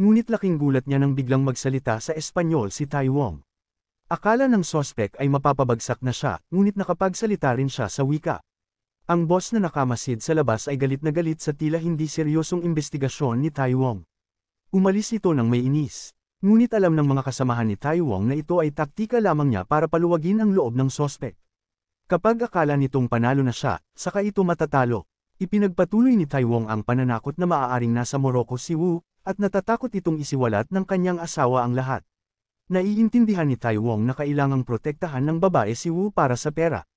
Ngunit laking gulat niya nang biglang magsalita sa Espanyol si Tai Wong. Akala ng sospek ay mapapabagsak na siya, ngunit nakapagsalita rin siya sa wika. Ang boss na nakamasid sa labas ay galit na galit sa tila hindi seryosong investigasyon ni Tai Wong. Umalis ito ng may inis. Ngunit alam ng mga kasamahan ni Tai Wong na ito ay taktika lamang niya para paluwagin ang loob ng sospek. Kapag akala nitong panalo na siya, saka ito matatalo. Ipinagpatuloy ni Tai Wong ang pananakot na maaaring nasa Morocco si Wu, at natatakot itong isiwalat ng kanyang asawa ang lahat. Naiintindihan ni Tai Wong na kailangang protektahan ng babae si Wu para sa pera.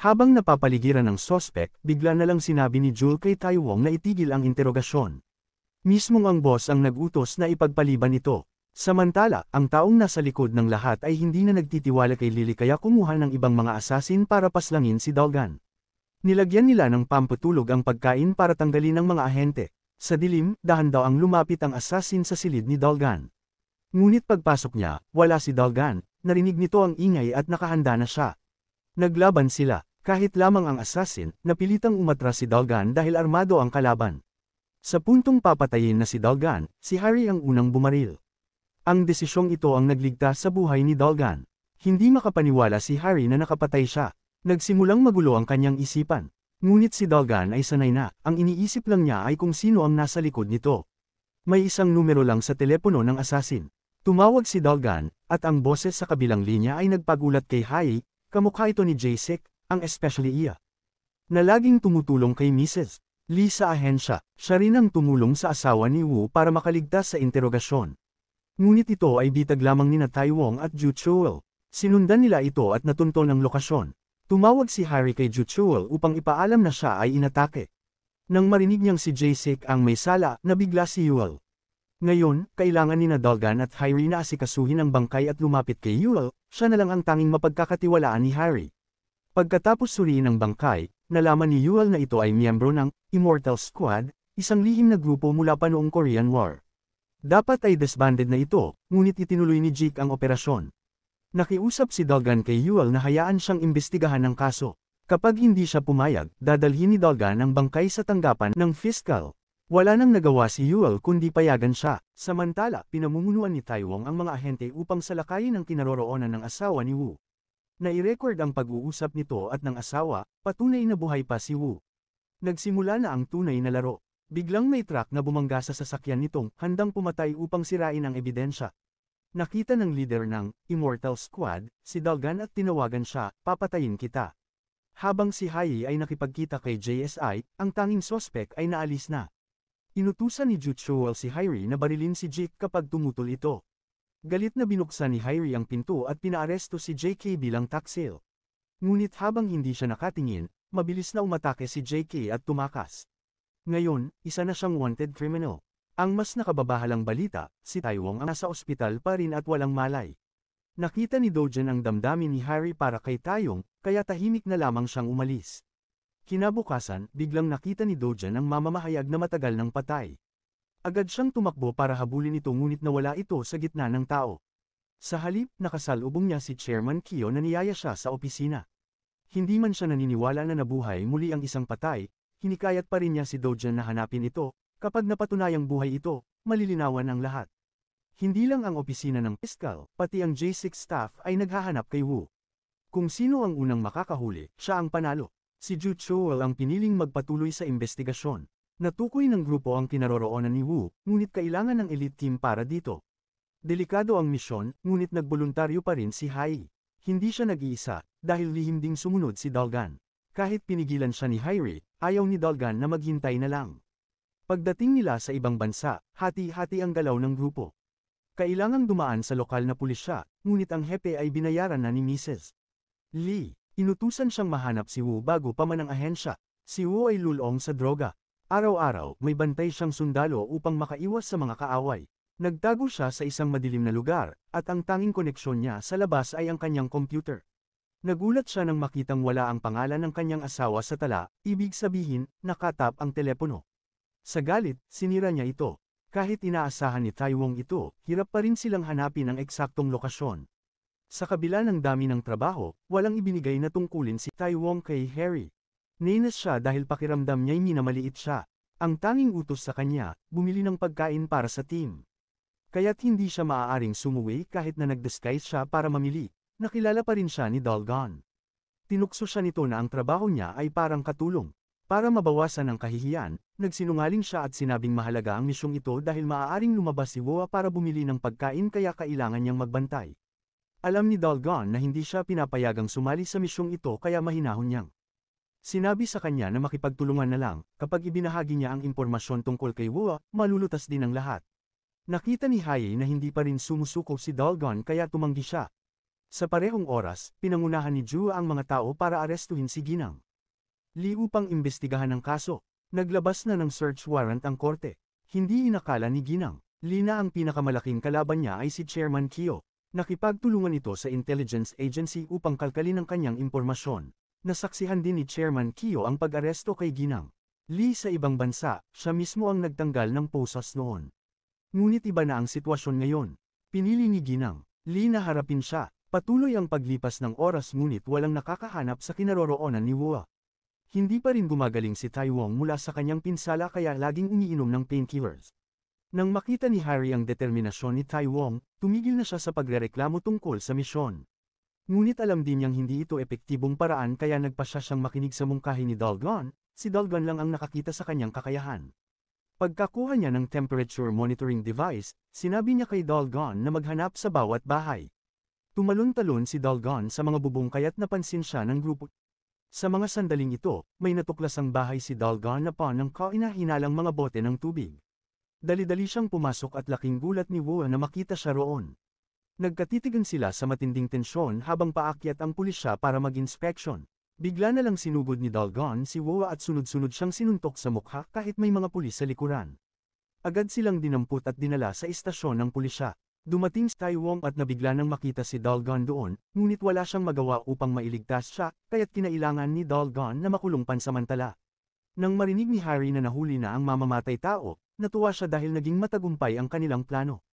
Habang napapaligiran ng sospek, bigla na lang sinabi ni Jewel kay Tai Wong na itigil ang interogasyon. Mismong ang boss ang nag-utos na ipagpaliban ito. Samantala, ang taong nasa likod ng lahat ay hindi na nagtitiwala kay Lily kaya kumuha ng ibang mga asasin para paslangin si Dolgon. Nilagyan nila ng pampatulog ang pagkain para tanggalin ang mga ahente. Sa dilim, dahan daw ang lumapit ang asasin sa silid ni Dolgon. Ngunit pagpasok niya, wala si Dolgon, narinig nito ang ingay at nakahanda na siya. Naglaban sila, kahit lamang ang asasin, napilitang umatras si Dolgon dahil armado ang kalaban. Sa puntong papatayin na si Dolgon, si Harry ang unang bumaril. Ang desisyong ito ang nagligtas sa buhay ni Dolgon. Hindi makapaniwala si Harry na nakapatay siya. Nagsimulang magulo ang kanyang isipan. Ngunit si Dolgon ay sanay na, ang iniisip lang niya ay kung sino ang nasa likod nito. May isang numero lang sa telepono ng asasin. Tumawag si Dolgon, at ang boses sa kabilang linya ay nagpagulat kay Hai, kamukha ito ni Jasek, ang especially iya. Na laging tumutulong kay Mrs. Lee sa ahensya, siya rin ang tumulong sa asawa ni Wu para makaligtas sa interogasyon. Ngunit ito ay bitag lamang nina Tai Wong at Ju Chul. Sinundan nila ito at natunton ang lokasyon. Tumawag si Harry kay Ju Chul upang ipaalam na siya ay inatake. Nang marinig niyang si Jasek ang may sala, nabigla si Yuel. Ngayon, kailangan nina Dolgon at Harry na asikasuhin ang bangkay at lumapit kay Yuel, siya na lang ang tanging mapagkakatiwalaan ni Harry. Pagkatapos suriin ang bangkay, nalaman ni Yuel na ito ay miyembro ng Immortal Squad, isang lihim na grupo mula pa noong Korean War. Dapat ay disbanded na ito, ngunit itinuloy ni Jake ang operasyon. Nakiusap si Dolgon kay Yuel na hayaan siyang imbestigahan ng kaso. Kapag hindi siya pumayag, dadalhin ni Dolgon ang bangkay sa tanggapan ng fiscal. Wala nang nagawa si Yuel kundi payagan siya. Samantala, pinamumunuan ni Taiwong ang mga ahente upang salakayin ang kinaroroonan ng asawa ni Wu. Nai-record ang pag-uusap nito at ng asawa, patunay na buhay pa si Wu. Nagsimula na ang tunay na laro. Biglang may truck na bumangga sa sasakyan nitong handang pumatay upang sirain ang ebidensya. Nakita ng leader ng Immortal Squad, si Dalgan at tinawagan siya, papatayin kita. Habang si Hai ay nakipagkita kay JSI, ang tanging sospek ay naalis na. Inutusan ni Juchuel si Hairi na barilin si Jake kapag tumutol ito. Galit na binuksan ni Hairi ang pinto at pinaaresto si JK bilang taksil. Ngunit habang hindi siya nakatingin, mabilis na umatake si JK at tumakas. Ngayon, isa na siyang wanted criminal. Ang mas nakababahalang balita, si Taiwong ang nasa ospital pa rin at walang malay. Nakita ni Dogen ang damdamin ni Hairi para kay Taeyong, kaya tahimik na lamang siyang umalis. Kinabukasan, biglang nakita ni Dogen ang mamamahayag na matagal nang patay. Agad siyang tumakbo para habulin ito ngunit nawala ito sa gitna ng tao. Sa halip, nakasalubong niya si Chairman Kyo na niyaya siya sa opisina. Hindi man siya naniniwala na nabuhay muli ang isang patay, hinikayat pa rin niya si Dogen na hanapin ito, kapag napatunayang buhay ito, malilinawan ang lahat. Hindi lang ang opisina ng piskal, pati ang J6 staff ay naghahanap kay Wu. Kung sino ang unang makakahuli, siya ang panalo. Si Juchuel ang piniling magpatuloy sa investigasyon. Natukoy ng grupo ang kinaroroonan ni Wu, ngunit kailangan ng elite team para dito. Delikado ang misyon, ngunit nagboluntaryo pa rin si Hai. Hindi siya nag-iisa, dahil lihim ding sumunod si Dalgan. Kahit pinigilan siya ni Hairi, ayaw ni Dalgan na maghintay na lang. Pagdating nila sa ibang bansa, hati-hati ang galaw ng grupo. Kailangang dumaan sa lokal na pulisya, ngunit ang hepe ay binayaran na ni Mrs. Lee. Inutusan siyang mahanap si Wu bago pa man ang ahensya. Si Wu ay lulong sa droga. Araw-araw, may bantay siyang sundalo upang makaiwas sa mga kaaway. Nagtago siya sa isang madilim na lugar, at ang tanging koneksyon niya sa labas ay ang kanyang computer. Nagulat siya nang makitang wala ang pangalan ng kanyang asawa sa tala, ibig sabihin, nakatap ang telepono. Sa galit, sinira niya ito. Kahit inaasahan ni Taiwong ito, hirap pa rin silang hanapin ang eksaktong lokasyon. Sa kabila ng dami ng trabaho, walang ibinigay na tungkulin si Taiwong kay Harry. Nainis siya dahil pakiramdam niya'y minamaliit siya. Ang tanging utos sa kanya, bumili ng pagkain para sa team. Kaya't hindi siya maaaring sumuwi kahit na nag-disguise siya para mamili. Nakilala pa rin siya ni Dalgan. Tinukso siya nito na ang trabaho niya ay parang katulong. Para mabawasan ang kahihiyan, nagsinungaling siya at sinabing mahalaga ang misyong ito dahil maaaring lumabas si Woa para bumili ng pagkain kaya kailangan niyang magbantay. Alam ni Dalgan na hindi siya pinapayagang sumali sa misyong ito kaya mahinahon niyang. Sinabi sa kanya na makipagtulungan na lang, kapag ibinahagi niya ang impormasyon tungkol kay Woa, malulutas din ang lahat. Nakita ni Hai na hindi pa rin sumusuko si Dalgan kaya tumanggi siya. Sa parehong oras, pinangunahan ni Jua ang mga tao para arestuhin si Ginang Lee upang imbestigahan ang kaso. Naglabas na ng search warrant ang korte. Hindi inakala ni Ginang Lee na ang pinakamalaking kalaban niya ay si Chairman Kyo. Nakipagtulungan ito sa intelligence agency upang kalkalin ang kanyang impormasyon. Nasaksihan din ni Chairman Kyo ang pag-aresto kay Ginang Lee sa ibang bansa, siya mismo ang nagtanggal ng posas noon. Ngunit iba na ang sitwasyon ngayon. Pinili ni Ginang Lee na harapin siya. Patuloy ang paglipas ng oras ngunit walang nakakahanap sa kinaroroonan ni Woa. Hindi pa rin gumagaling si Taiwong mula sa kanyang pinsala kaya laging umiinom ng painkillers. Nang makita ni Harry ang determinasyon ni Taiwong, tumigil na siya sa pagrereklamo tungkol sa misyon. Ngunit alam din niyang hindi ito epektibong paraan kaya nagpasya siyang makinig sa mungkahi ni Dalgan, si Dalgan lang ang nakakita sa kanyang kakayahan. Pagkakuha niya ng temperature monitoring device, sinabi niya kay Dalgan na maghanap sa bawat bahay. Tumalon-talon si Dalgan sa mga bubong kaya't napansin siya ng grupo. Sa mga sandaling ito, may natuklasang bahay si Dalgan na pa ng kainahinalang mga bote ng tubig. Dali-dali siyang pumasok at laking gulat ni Woa na makita siya roon. Nagkatitigan sila sa matinding tensyon habang paakyat ang pulisya para mag-inspeksyon. Bigla na lang sinugod ni Dalgan si Woa at sunod-sunod siyang sinuntok sa mukha kahit may mga pulis sa likuran. Agad silang dinampot at dinala sa istasyon ng pulisya. Dumating si Taiwong at nabigla nang makita si Dalgan doon, ngunit wala siyang magawa upang mailigtas siya, kaya't kinailangan ni Dalgan na makulong pansamantala. Nang marinig ni Harry na nahuli na ang mamamatay tao, natuwa siya dahil naging matagumpay ang kanilang plano.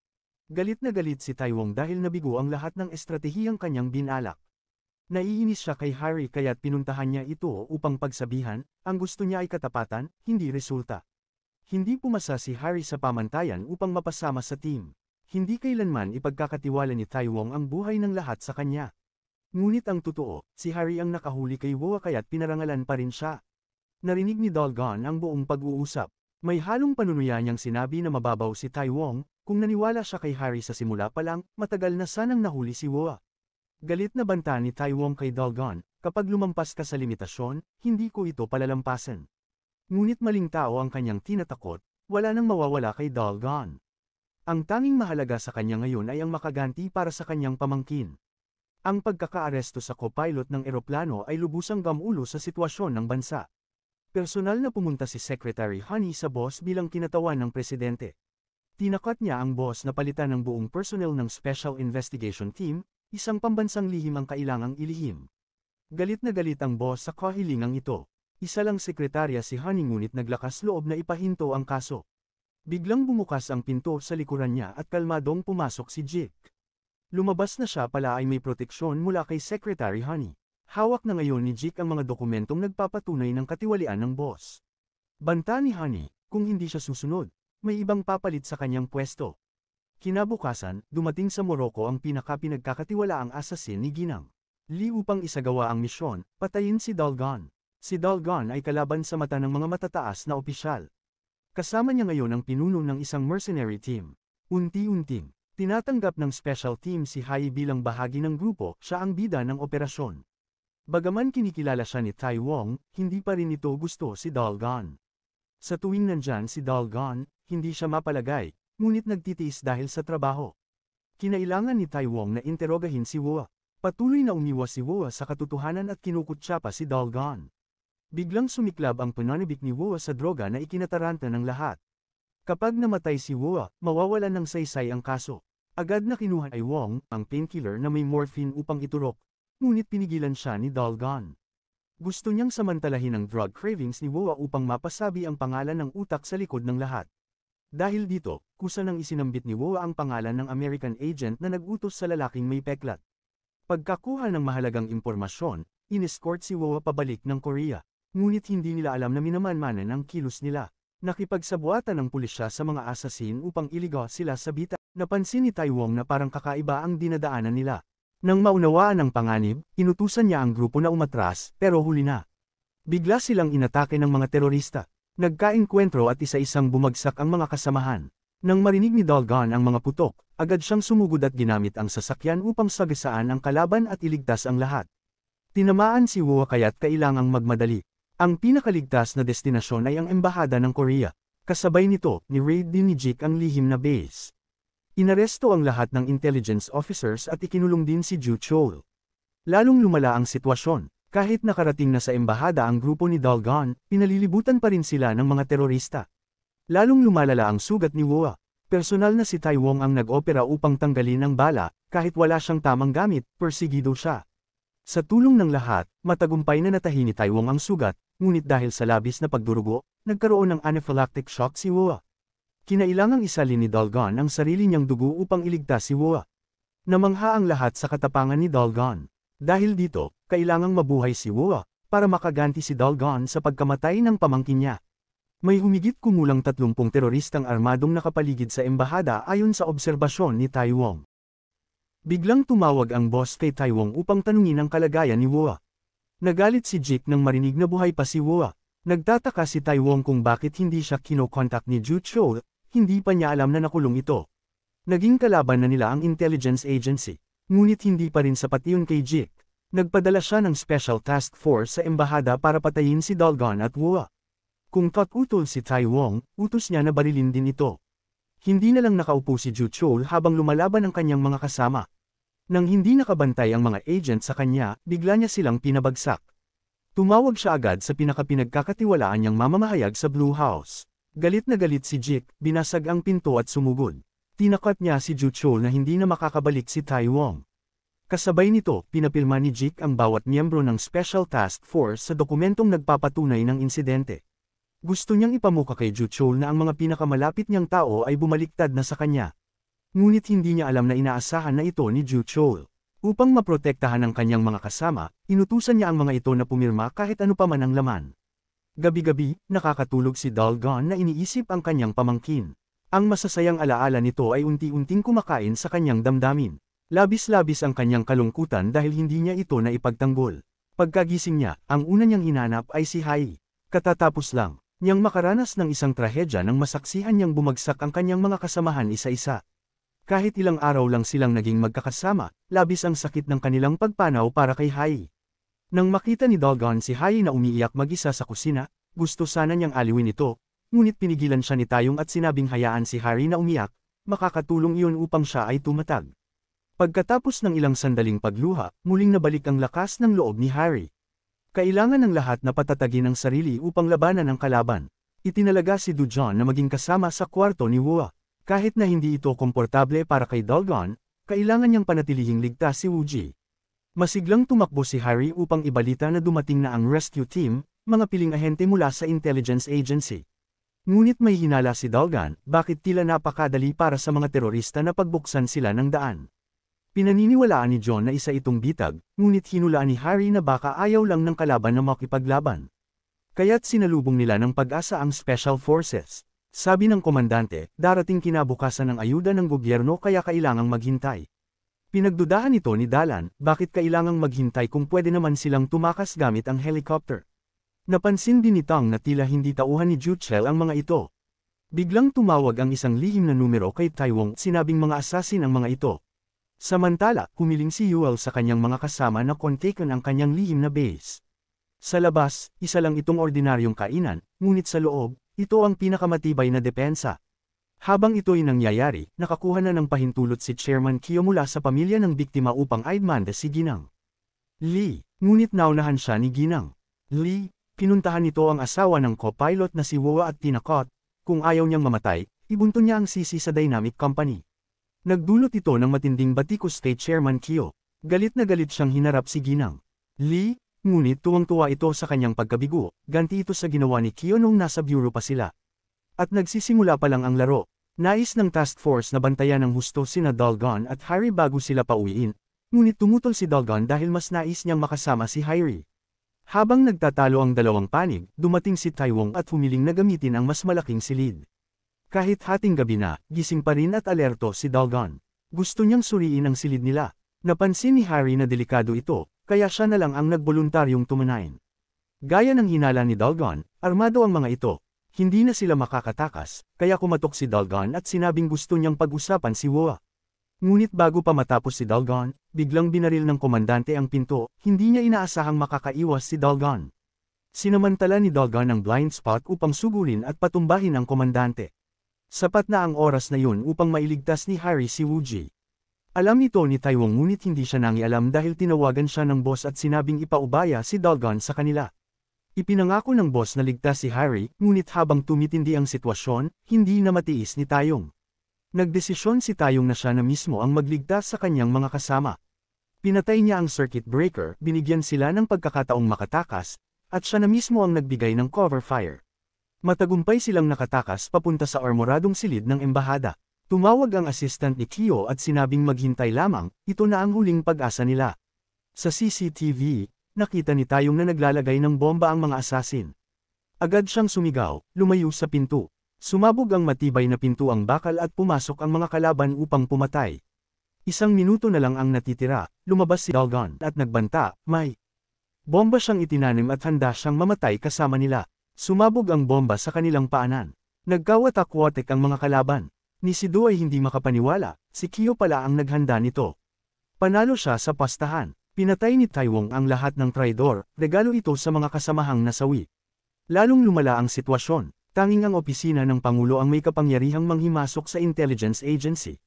Galit na galit si Taiwong dahil nabigo ang lahat ng estratehiyang kanyang binalak. Naiinis siya kay Harry kaya't pinuntahan niya ito upang pagsabihan, ang gusto niya ay katapatan, hindi resulta. Hindi pumasa si Harry sa pamantayan upang mapasama sa team. Hindi kailanman ipagkakatiwala ni Taiwong ang buhay ng lahat sa kanya. Ngunit ang totoo, si Harry ang nakahuli kay Woa kaya't pinarangalan pa rin siya. Narinig ni Dalgon ang buong pag-uusap. May halong panunuya niyang sinabi na mababaw si Taiwong, kung naniwala siya kay Harry sa simula pa lang, matagal na sanang nahuli si Woa. Galit na banta ni Taiwong kay Dalgon, kapag lumampas ka sa limitasyon, hindi ko ito palalampasan. Ngunit maling tao ang kanyang tinatakot, wala nang mawawala kay Dalgon. Ang tanging mahalaga sa kanya ngayon ay ang makaganti para sa kanyang pamangkin. Ang pagkakaaresto sa co-pilot ng eroplano ay lubusang gamulo sa sitwasyon ng bansa. Personal na pumunta si Secretary Honey sa boss bilang kinatawan ng presidente. Tinakat niya ang boss na palitan ng buong personnel ng Special Investigation Team, isang pambansang lihim ang kailangang ilihim. Galit na galit ang boss sa kahilingang ito. Isa lang sekretarya si Honey ngunit naglakas loob na ipahinto ang kaso. Biglang bumukas ang pinto sa likuran niya at kalmadong pumasok si Jake. Lumabas na siya pala ay may proteksyon mula kay Secretary Honey. Hawak na ngayon ni Jake ang mga dokumentong nagpapatunay ng katiwalian ng boss. Banta ni Honey, kung hindi siya susunod, may ibang papalit sa kanyang pwesto. Kinabukasan, dumating sa Morocco ang pinagkakatiwalaang assassin ni Ginang Li upang isagawa ang misyon, patayin si Dalgon. Si Dalgon ay kalaban sa mata ng mga matataas na opisyal. Kasama niya ngayon ang pinuno ng isang mercenary team. Unti-unting, tinatanggap ng special team si Hai bilang bahagi ng grupo, siya ang bida ng operasyon. Bagaman kinikilala siya ni Taiwong, hindi pa rin ito gusto si Dalgon. Sa tuwing nandyan si Dalgon, hindi siya mapalagay, ngunit nagtitiis dahil sa trabaho. Kinailangan ni Taiwong na interogahin si Woa. Patuloy na umiwas si Woa sa katotohanan at kinukutsa pa si Dalgon. Biglang sumiklab ang pananibik ni Woa sa droga na ikinataranta ng lahat. Kapag namatay si Woa, mawawalan ng saysay ang kaso. Agad na kinuha ay Wong, ang painkiller na may morphine upang iturok. Ngunit pinigilan siya ni Dalgon. Gusto niyang samantalahin ang drug cravings ni Woa upang mapasabi ang pangalan ng utak sa likod ng lahat. Dahil dito, kusa nang isinambit ni Woa ang pangalan ng American agent na nag-utos sa lalaking may peklat. Pagkakuha ng mahalagang impormasyon, inescort si Woa pabalik ng Korea. Ngunit hindi nila alam na minamanmanan ang kilos nila. Nakipagsabuatan ng pulisya sa mga assassin upang iligaw sila sa bita. Napansin ni Taiwong na parang kakaiba ang dinadaanan nila. Nang maunawaan ang panganib, inutusan niya ang grupo na umatras, pero huli na. Bigla silang inatake ng mga terorista. Nagkaengkwentro at isa-isang bumagsak ang mga kasamahan. Nang marinig ni Dalgon ang mga putok, agad siyang sumugod at ginamit ang sasakyan upang sagasaan ang kalaban at iligtas ang lahat. Tinamaan si Woa kaya't kailangang magmadali. Ang pinakaligtas na destinasyon ay ang embahada ng Korea. Kasabay nito, ni-raid din ni Jake ang lihim na base. Inaresto ang lahat ng intelligence officers at ikinulong din si Ju Chol. Lalong lumala ang sitwasyon. Kahit nakarating na sa embahada ang grupo ni Dalgon, pinalilibutan pa rin sila ng mga terorista. Lalong lumalala ang sugat ni Woa. Personal na si Taiwong ang nag-opera upang tanggalin ang bala, kahit wala siyang tamang gamit, persigido siya. Sa tulong ng lahat, matagumpay na natahi ni Taiwong ang sugat, ngunit dahil sa labis na pagdurugo, nagkaroon ng anaphylactic shock si Woa. Kinailangang isalin ni Dalgon ang sarili niyang dugo upang iligtas si Woa. Namangha ang lahat sa katapangan ni Dalgon. Dahil dito, kailangang mabuhay si Woa, para makaganti si Dalgon sa pagkamatay ng pamangkin niya. May humigit kumulang 30 teroristang armadong nakapaligid sa embahada ayon sa obserbasyon ni Taiwong. Biglang tumawag ang boss kay Taiwong upang tanungin ang kalagayan ni Woa. Nagalit si Jake nang marinig na buhay pa si Woa. Nagtataka si Taiwong kung bakit hindi siya kinokontak ni Ju Chol. Hindi pa niya alam na nakulong ito. Naging kalaban na nila ang intelligence agency. Ngunit hindi pa rin sapat iyon kay Jake. Nagpadala siya ng special task force sa embahada para patayin si Dalgon at Woa. Kung utol si Taiwong, utos niya na barilin din ito. Hindi na lang nakaupo si Ju Chol habang lumalaban ang kanyang mga kasama. Nang hindi nakabantay ang mga agent sa kanya, bigla niya silang pinabagsak. Tumawag siya agad sa pinagkakatiwalaan niyang mamamahayag sa Blue House. Galit na galit si Jake, binasag ang pinto at sumugod. Tinakat niya si Ju Chol na hindi na makakabalik si Taiwong. Kasabay nito, pinapirma ni Jake ang bawat miyembro ng Special Task Force sa dokumentong nagpapatunay ng insidente. Gusto niyang ipamuka kay Ju Chol na ang mga pinakamalapit niyang tao ay bumaliktad na sa kanya. Ngunit hindi niya alam na inaasahan na ito ni Ju Chol. Upang maprotektahan ang kanyang mga kasama, inutusan niya ang mga ito na pumirma kahit ano pa man ang laman. Gabi-gabi, nakakatulog si Dalgon na iniisip ang kanyang pamangkin. Ang masasayang alaala nito ay unti-unting kumakain sa kanyang damdamin. Labis-labis ang kanyang kalungkutan dahil hindi niya ito na ipagtanggol. Pagkagising niya, ang una niyang hinanap ay si Hai. Katatapos lang niyang makaranas ng isang trahedya nang masaksihan niyang bumagsak ang kanyang mga kasamahan isa-isa. Kahit ilang araw lang silang naging magkakasama, labis ang sakit ng kanilang pagpanaw para kay Hai. Nang makita ni Dalgon si Hai na umiiyak mag-isa sa kusina, gusto sana niyang aliwin ito, ngunit pinigilan siya ni Taeyong at sinabing hayaan si Hai na umiyak, makakatulong iyon upang siya ay tumatag. Pagkatapos ng ilang sandaling pagluha, muling nabalik ang lakas ng loob ni Hai. Kailangan ng lahat na patatagin ang sarili upang labanan ang kalaban. Itinalaga si Dujon na maging kasama sa kwarto ni Woo. Kahit na hindi ito komportable para kay Dalgon, kailangan niyang panatilihing ligtas si Wooji. Masiglang tumakbo si Hai upang ibalita na dumating na ang rescue team, mga piling ahente mula sa intelligence agency. Ngunit may hinala si Dalgon, bakit tila napakadali para sa mga terorista na pagbuksan sila ng daan. Pinaniniwalaan ni John na isa itong bitag, ngunit hinulaan ni Hai na baka ayaw lang ng kalaban na makipaglaban. Kaya't sinalubong nila ng pag-asa ang Special Forces. Sabi ng komandante, darating kinabukasan ng ayuda ng gobyerno kaya kailangang maghintay. Pinagdudahan ito ni Dalan, bakit kailangang maghintay kung pwede naman silang tumakas gamit ang helicopter. Napansin din ni Tang na tila hindi tauhan ni Juchel ang mga ito. Biglang tumawag ang isang lihim na numero kay Taewong, sinabing mga assassin ang mga ito. Samantala, humiling si Yuel sa kanyang mga kasama na kontaken ang kanyang lihim na base. Sa labas, isa lang itong ordinaryong kainan, ngunit sa loob, ito ang pinakamatibay na depensa. Habang ito'y nangyayari, nakakuha na ng pahintulot si Chairman Kyo mula sa pamilya ng biktima upang aidmanda si Ginang Lee, ngunit naunahan siya ni Ginang Lee, pinuntahan nito ang asawa ng co-pilot na si Woo at tinakot, kung ayaw niyang mamatay, ibunto niya ang sisi sa Dynamic Company. Nagdulot ito ng matinding batikos kay Chairman Kyo. Galit na galit siyang hinarap si Ginang Lee, ngunit tuwang-tuwa ito sa kanyang pagkabigo, ganti ito sa ginawa ni Kyo nung nasa bureau pa sila. At nagsisimula pa lang ang laro. Nais ng task force na bantayan ng husto sina Dalgon at Hai bago sila pauwiin, ngunit tumutol si Dalgon dahil mas nais niyang makasama si Hai. Habang nagtatalo ang dalawang panig, dumating si Taewong at humiling na gamitin ang mas malaking silid. Kahit hating gabi na, gising pa rin at alerto si Dalgon. Gusto niyang suriin ang silid nila. Napansin ni Hai na delikado ito, kaya siya na lang ang nagboluntaryong tumanayin. Gaya ng hinala ni Dalgon, armado ang mga ito. Hindi na sila makakatakas, kaya kumatok si Dalgon at sinabing gusto niyang pag-usapan si Woo. Ngunit bago pa matapos si Dalgon, biglang binaril ng komandante ang pinto, hindi niya inaasahang makakaiwas si Dalgon. Sinamantala ni Dalgon ang blind spot upang sugurin at patumbahin ang komandante. Sapat na ang oras na yun upang mailigtas ni Hai si Wooji. Alam nito ni Taewong ngunit hindi siya nangialam dahil tinawagan siya ng boss at sinabing ipaubaya si Dalgon sa kanila. Ipinangako ng boss na ligtas si Hai, ngunit habang tumitindi ang sitwasyon, hindi na matiis ni Taeyong. Nagdesisyon si Taeyong na siya na mismo ang magligtas sa kanyang mga kasama. Pinatay niya ang circuit breaker, binigyan sila ng pagkakataong makatakas, at siya na mismo ang nagbigay ng cover fire. Matagumpay silang nakatakas papunta sa armoradong silid ng embahada. Tumawag ang assistant ni Kyo at sinabing maghintay lamang, ito na ang huling pag-asa nila. Sa CCTV, nakita ni Taeyong na naglalagay ng bomba ang mga assassin. Agad siyang sumigaw, lumayo sa pinto. Sumabog ang matibay na pinto ang bakal at pumasok ang mga kalaban upang pumatay. Isang minuto na lang ang natitira, lumabas si Dalgon at nagbanta, may bomba siyang itinanim at handa siyang mamatay kasama nila. Sumabog ang bomba sa kanilang paanan. Nagkawatak-watek ang mga kalaban. Ni Sido ay hindi makapaniwala, si Kyo pala ang naghanda nito. Panalo siya sa pastahan. Pinatay ni Taewong ang lahat ng traidor, regalo ito sa mga kasamahang nasawi. Lalong lumala ang sitwasyon, tanging ang opisina ng Pangulo ang may kapangyarihang manghimasok sa intelligence agency.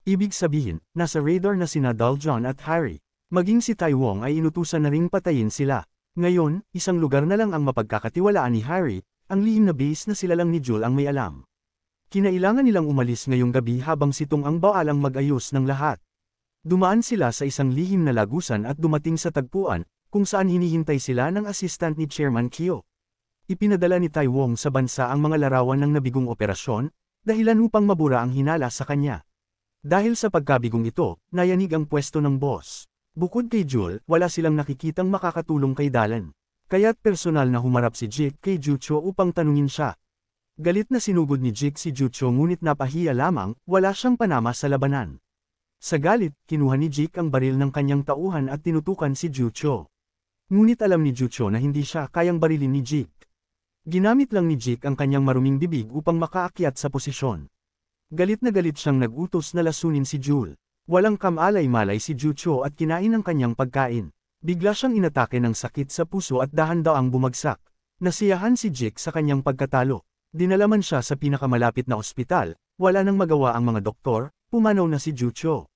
Ibig sabihin, nasa radar na sina Daljon at Hai. Maging si Taewong ay inutusan na ring patayin sila. Ngayon, isang lugar na lang ang mapagkakatiwalaan ni Hai, ang lihim na base na sila lang ni Jul ang may alam. Kinailangan nilang umalis ngayong gabi habang sitong ang baalang mag-ayos ng lahat. Dumaan sila sa isang lihim na lagusan at dumating sa tagpuan, kung saan hinihintay sila ng assistant ni Chairman Kyo. Ipinadala ni Taewong sa bansa ang mga larawan ng nabigong operasyon, dahilan upang mabura ang hinala sa kanya. Dahil sa pagkabigong ito, nayanig ang pwesto ng boss. Bukod kay Jul, wala silang nakikitang makakatulong kay Dalan. Kaya't personal na humarap si Jake kay Jucho upang tanungin siya. Galit na sinugod ni Jake si Jucho ngunit napahiya lamang, wala siyang panama sa labanan. Sa galit, kinuha ni Jake ang baril ng kanyang tauhan at tinutukan si Jucho. Ngunit alam ni Jucho na hindi siya kayang barilin ni Jake. Ginamit lang ni Jake ang kanyang maruming bibig upang makaakyat sa posisyon. Galit na galit siyang nag-utos na lasunin si Jul. Walang kamalay-malay si Jucho at kinain ang kanyang pagkain. Bigla siyang inatake ng sakit sa puso at dahan-daang bumagsak. Nasiyahan si Jake sa kanyang pagkatalo. Dinalaman siya sa pinakamalapit na ospital, wala nang magawa ang mga doktor, pumanaw na si Jucho.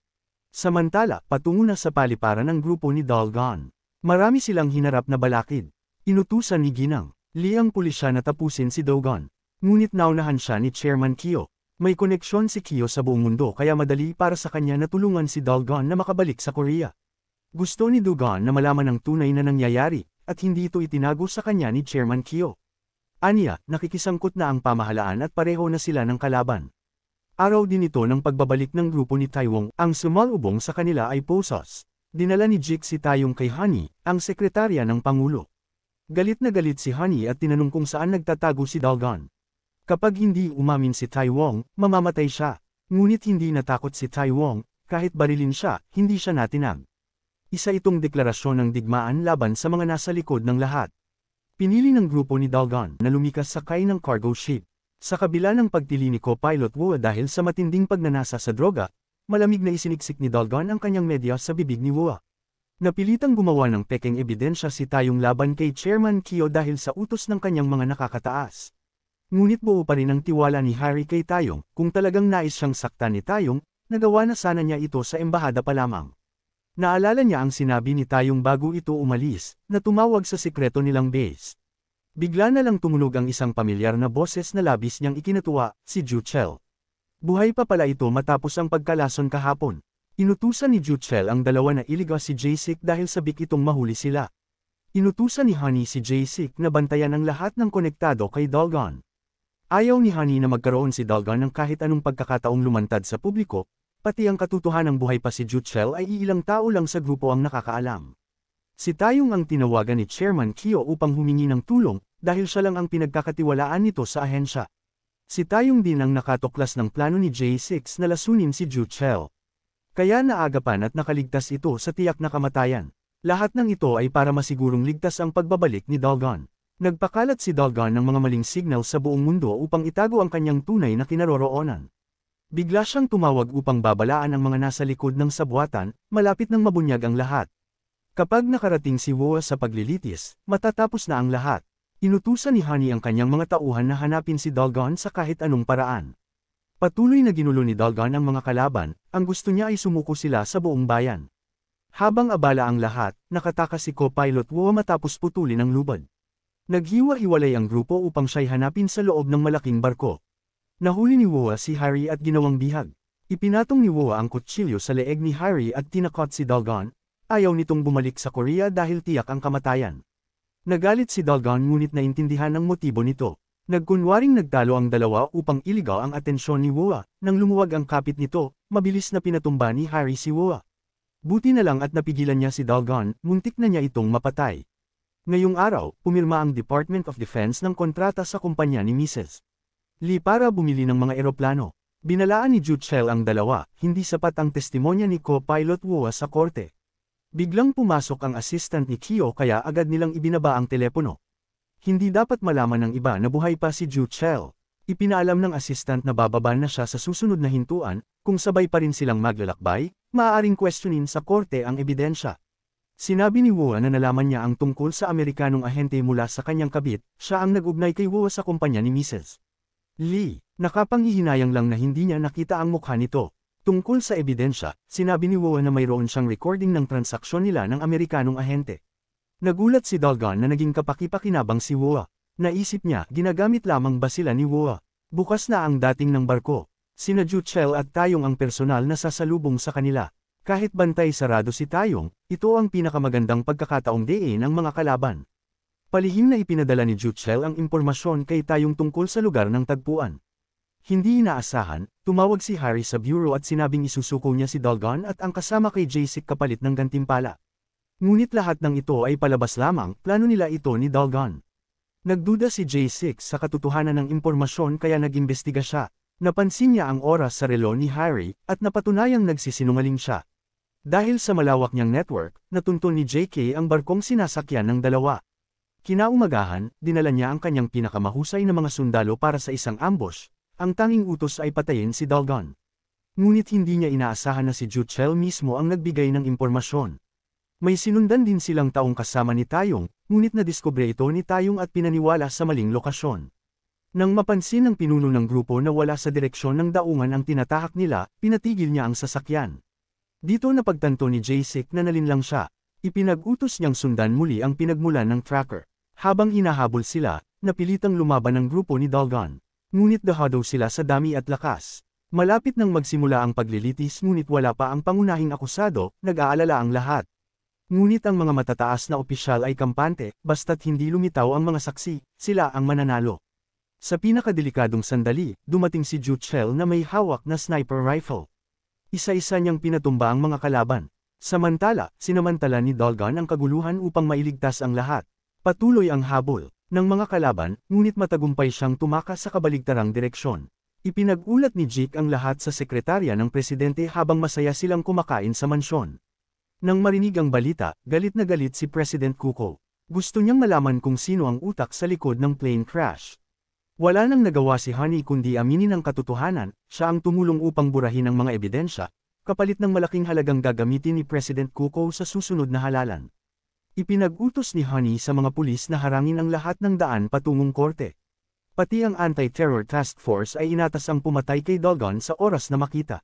Samantala, patungo na sa paliparan ng grupo ni Dalgon. Marami silang hinarap na balakid. Inutusan ni Ginang Lee ang pulisya na tapusin si Dogon. Ngunit naunahan siya ni Chairman Kyo. May koneksyon si Kyo sa buong mundo kaya madali para sa kanya na tulungan si Dalgon na makabalik sa Korea. Gusto ni Dogon na malaman ang tunay na nangyayari, at hindi ito itinago sa kanya ni Chairman Kyo. Aniya, nakikisangkot na ang pamahalaan at pareho na sila ng kalaban. Araw din ito ng pagbabalik ng grupo ni Taiwong, ang sumalubong sa kanila ay Posos. Dinala ni Jake si Tayong kay Honey, ang sekretarya ng Pangulo. Galit na galit si Honey at tinanong kung saan nagtatago si Dalgon. Kapag hindi umamin si Taiwong, mamamatay siya. Ngunit hindi natakot si Taiwong, kahit barilin siya, hindi siya natinag. Isa itong deklarasyon ng digmaan laban sa mga nasa likod ng lahat. Pinili ng grupo ni Dalgon na lumikas sakay ng cargo ship. Sa kabila ng pagtili ni co-pilot Wu dahil sa matinding pagnanasa sa droga, malamig na isiniksik ni Dalgon ang kanyang medya sa bibig ni Wu. Napilitang gumawa ng pekeng ebidensya si Tayong laban kay Chairman Kyo dahil sa utos ng kanyang mga nakakataas. Ngunit buo pa rin ang tiwala ni Harry kay Tayong, kung talagang nais siyang saktan ni Tayong, nagawa na sana niya ito sa embahada pa lamang. Naalala niya ang sinabi ni Tayong bago ito umalis, na tumawag sa sikreto nilang base. Bigla na lang tumunog ang isang pamilyar na boses na labis niyang ikinatuwa, si Juchel. Buhay pa pala ito matapos ang pagkalason kahapon. Inutusan ni Juchel ang dalawa na iliga si Jaysik dahil sabik itong mahuli sila. Inutusan ni Honey si Jaysik na bantayan ang lahat ng konektado kay Dalgon. Ayaw ni Honey na magkaroon si Dalgon ng kahit anong pagkakataong lumantad sa publiko, pati ang katotohanang buhay pa si Juchel ay iilang tao lang sa grupo ang nakakaalam. Si Tayong ang tinawagan ni Chairman Kyo upang humingi ng tulong, dahil siya lang ang pinagkakatiwalaan nito sa ahensya. Si Tayong din ang nakatuklas ng plano ni J6 na lasunin si Juchel. Kaya naagapan at nakaligtas ito sa tiyak na kamatayan. Lahat ng ito ay para masigurong ligtas ang pagbabalik ni Dalgon. Nagpakalat si Dalgon ng mga maling signal sa buong mundo upang itago ang kanyang tunay na kinaroroonan. Bigla siyang tumawag upang babalaan ang mga nasa likod ng sabwatan, malapit nang mabunyag ang lahat. Kapag nakarating si Wu sa paglilitis, matatapos na ang lahat. Inutusan ni Honey ang kanyang mga tauhan na hanapin si Dalgon sa kahit anong paraan. Patuloy na ginulo ni Dalgon ang mga kalaban, ang gusto niya ay sumuko sila sa buong bayan. Habang abala ang lahat, nakatakas si co-pilot Wu matapos putulin ang lubad. Naghiwa-hiwalay ang grupo upang siya'y hanapin sa loob ng malaking barko. Nahuli ni Wu si Harry at ginawang bihag. Ipinatong ni Wu ang kutsilyo sa leeg ni Harry at tinakot si Dalgon. Ayaw nitong bumalik sa Korea dahil tiyak ang kamatayan. Nagalit si Dalgon ngunit naintindihan ang motibo nito. Nagkunwaring nagtalo ang dalawa upang iligaw ang atensyon ni Wu. Nang lumuwag ang kapit nito, mabilis na pinatumba ni Harry si Wu. Buti na lang at napigilan niya si Dalgon, muntik na niya itong mapatay. Ngayong araw, pumirma ang Department of Defense ng kontrata sa kumpanya ni Mrs. Lee para bumili ng mga eroplano. Binalaan ni Juchel ang dalawa, hindi sapat ang testimonya ni co-pilot Wu sa korte. Biglang pumasok ang assistant ni Kyo kaya agad nilang ibinaba ang telepono. Hindi dapat malaman ng iba na buhay pa si Juchel. Ipinaalam ng assistant na bababa na siya sa susunod na hintuan, kung sabay pa rin silang maglalakbay, maaaring questionin sa korte ang ebidensya. Sinabi ni Wu na nalaman niya ang tungkol sa Amerikanong ahente mula sa kanyang kabit, siya ang nag-ugnay kay Wu sa kumpanya ni Mrs. Lee, nakapanghihinayang lang na hindi niya nakita ang mukha nito. Tungkol sa ebidensya, sinabi ni Wu na mayroon siyang recording ng transaksyon nila ng Amerikanong ahente. Nagulat si Dalgon na naging kapaki-pakinabang si Wu. Naisip niya, ginagamit lamang ba sila ni Wu? Bukas na ang dating ng barko. Sina Juchel at Tayong ang personal na sasalubong sa kanila. Kahit bantay sarado si Tayong, ito ang pinakamagandang pagkakataong diin ng mga kalaban. Palihim na ipinadala ni Juchel ang impormasyon kay Tayong tungkol sa lugar ng tagpuan. Hindi inaasahan, tumawag si Harry sa bureau at sinabing isusuko niya si Dalgon at ang kasama kay Jaysik kapalit ng gantimpala. Ngunit lahat ng ito ay palabas lamang, plano nila ito ni Dalgon. Nagduda si J6 sa katotohanan ng impormasyon kaya nag-imbestiga siya. Napansin niya ang oras sa relo ni Harry, at napatunayang nagsisinungaling siya. Dahil sa malawak niyang network, natuntun ni JK ang barkong sinasakyan ng dalawa. Kinaumagahan, dinala niya ang kanyang pinakamahusay na mga sundalo para sa isang ambush. Ang tanging utos ay patayin si Dalgon. Ngunit hindi niya inaasahan na si Jutchel mismo ang nagbigay ng impormasyon. May sinundan din silang taong kasama ni Tayong, ngunit nadiskubre ito ni Tayong at pinaniwala sa maling lokasyon. Nang mapansin ng pinuno ng grupo na wala sa direksyon ng daungan ang tinatahak nila, pinatigil niya ang sasakyan. Dito napagtanto ni J6 na nalinlang siya. Ipinag-utos niyang sundan muli ang pinagmulan ng tracker. Habang hinahabol sila, napilitang lumaban ang grupo ni Dalgon. Ngunit dahado sila sa dami at lakas. Malapit nang magsimula ang paglilitis ngunit wala pa ang pangunahing akusado, nag-aalala ang lahat. Ngunit ang mga matataas na opisyal ay kampante, basta't hindi lumitaw ang mga saksi, sila ang mananalo. Sa pinakadelikadong sandali, dumating si Jutchel na may hawak na sniper rifle. Isa-isa niyang pinatumba ang mga kalaban. Samantala, sinamantala ni Dalgon ang kaguluhan upang mailigtas ang lahat. Patuloy ang habol ng mga kalaban, ngunit matagumpay siyang tumakas sa kabaligtarang direksyon. Ipinag-ulat ni Jake ang lahat sa sekretarya ng presidente habang masaya silang kumakain sa mansyon. Nang marinig ang balita, galit na galit si President Kuko. Gusto niyang malaman kung sino ang utak sa likod ng plane crash. Wala nang nagawa si Honey kundi aminin ang katotohanan, siya ang tumulong upang burahin ang mga ebidensya, kapalit ng malaking halagang gagamitin ni President Kuko sa susunod na halalan. Ipinag-utos ni Honey sa mga pulis na harangin ang lahat ng daan patungong korte. Pati ang Anti-Terror Task Force ay inatas ang pumatay kay Dalgon sa oras na makita.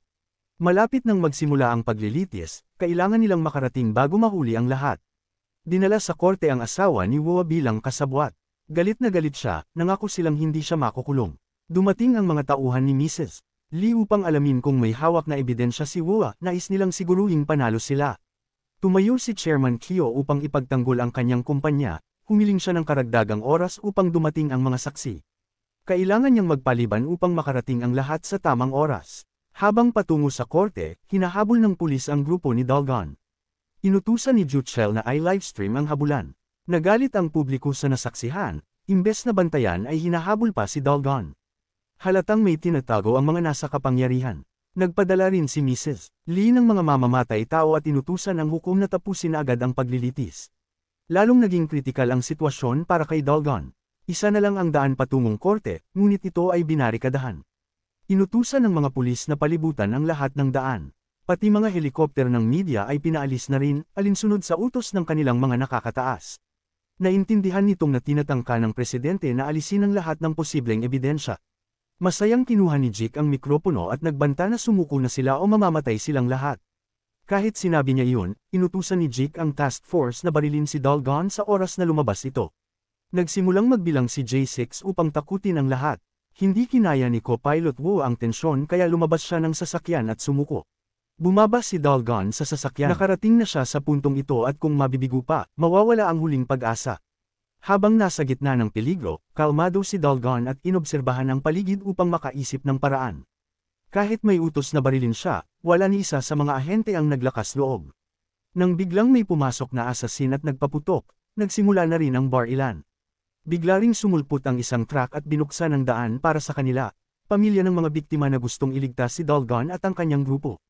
Malapit nang magsimula ang paglilitis, kailangan nilang makarating bago mahuli ang lahat. Dinala sa korte ang asawa ni Wua bilang kasabwat. Galit na galit siya, nangako silang hindi siya makukulong. Dumating ang mga tauhan ni Mrs. Lee upang alamin kung may hawak na ebidensya si Wua, nais nilang siguruhing panalo sila. Tumayo si Chairman Kyo upang ipagtanggol ang kanyang kumpanya, humiling siya ng karagdagang oras upang dumating ang mga saksi. Kailangan niyang magpaliban upang makarating ang lahat sa tamang oras. Habang patungo sa korte, hinahabol ng pulis ang grupo ni Dalgon. Inutusan ni Jutchel na i-livestream ang habulan. Nagalit ang publiko sa nasaksihan, imbes na bantayan ay hinahabol pa si Dalgon. Halatang may tinatago ang mga nasa kapangyarihan. Nagpadala rin si Mrs. Lee ng mga mamamatay tao at inutusan ang hukom na tapusin na agad ang paglilitis. Lalong naging kritikal ang sitwasyon para kay Dalgon. Isa na lang ang daan patungong korte, ngunit ito ay binarikadahan. Inutusan ng mga pulis na palibutan ang lahat ng daan. Pati mga helikopter ng media ay pinaalis na rin, alinsunod sa utos ng kanilang mga nakakataas. Naintindihan nitong na tinatangka ng presidente na alisin ang lahat ng posibleng ebidensya. Masayang kinuha ni Jake ang mikropono at nagbanta na sumuko na sila o mamamatay silang lahat. Kahit sinabi niya iyon, inutusan ni Jake ang task force na barilin si Dalgon sa oras na lumabas ito. Nagsimulang magbilang si J6 upang takutin ang lahat. Hindi kinaya ni Co-Pilot Wu ang tensyon kaya lumabas siya ng sasakyan at sumuko. Bumaba si Dalgon sa sasakyan. Nakarating na siya sa puntong ito at kung mabibigo pa, mawawala ang huling pag-asa. Habang nasa gitna ng peligro, kalmado si Dalgon at inobserbahan ang paligid upang makaisip ng paraan. Kahit may utos na barilin siya, wala ni isa sa mga ahente ang naglakas loob. Nang biglang may pumasok na asasin at nagpaputok, nagsimula na rin ang bar-ilan. Bigla ring sumulpot ang isang truck at binuksan ang daan para sa kanila, pamilya ng mga biktima na gustong iligtas si Dalgon at ang kanyang grupo.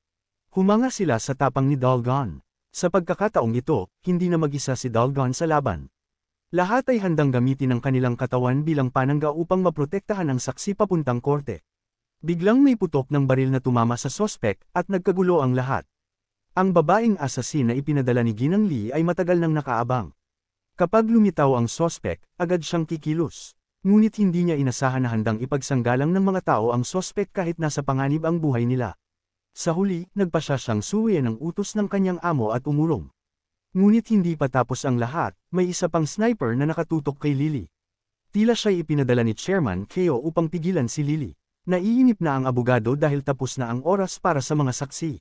Humanga sila sa tapang ni Dalgon. Sa pagkakataong ito, hindi na mag-isa si Dalgon sa laban. Lahat ay handang gamitin ang kanilang katawan bilang panangga upang maprotektahan ang saksi papuntang korte. Biglang may putok ng baril na tumama sa sospek at nagkagulo ang lahat. Ang babaeng asasin na ipinadala ni Ginang Lee ay matagal nang nakaabang. Kapag lumitaw ang sospek, agad siyang kikilos. Ngunit hindi niya inasahan na handang ipagsanggalang ng mga tao ang sospek kahit nasa panganib ang buhay nila. Sa huli, nagpasya siyang suwian ng utos ng kanyang amo at umulong. Ngunit hindi pa tapos ang lahat, may isa pang sniper na nakatutok kay Lily. Tila siya'y ipinadala ni Chairman Kyo upang pigilan si Lily. Naiinip na ang abogado dahil tapos na ang oras para sa mga saksi.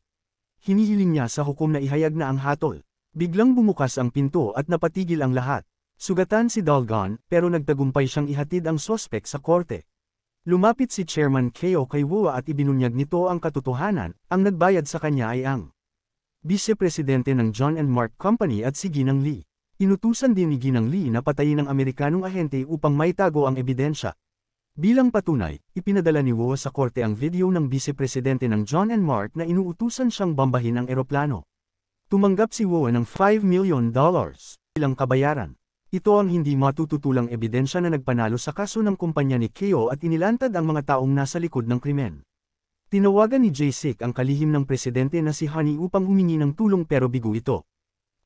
Hinihiling niya sa hukom na ihayag na ang hatol. Biglang bumukas ang pinto at napatigil ang lahat. Sugatan si Dalgon, pero nagtagumpay siyang ihatid ang sospek sa korte. Lumapit si Chairman Kyo kay Wua at ibinunyag nito ang katotohanan, ang nagbayad sa kanya ay ang Vice-Presidente ng John and Mark Company at si Ginang Lee. Inutusan din ni Ginang Lee na patayin ng Amerikanong ahente upang maitago ang ebidensya. Bilang patunay, ipinadala ni Wu sa korte ang video ng Vice-Presidente ng John and Mark na inuutusan siyang bambahin ang eroplano. Tumanggap si Wu ng $5 million bilang kabayaran. Ito ang hindi matututulang ebidensya na nagpanalo sa kaso ng kumpanya ni Keo at inilantad ang mga taong nasa likod ng krimen. Tinawagan ni Jay-Sik ang kalihim ng presidente na si Honey upang humingi ng tulong pero bigo ito.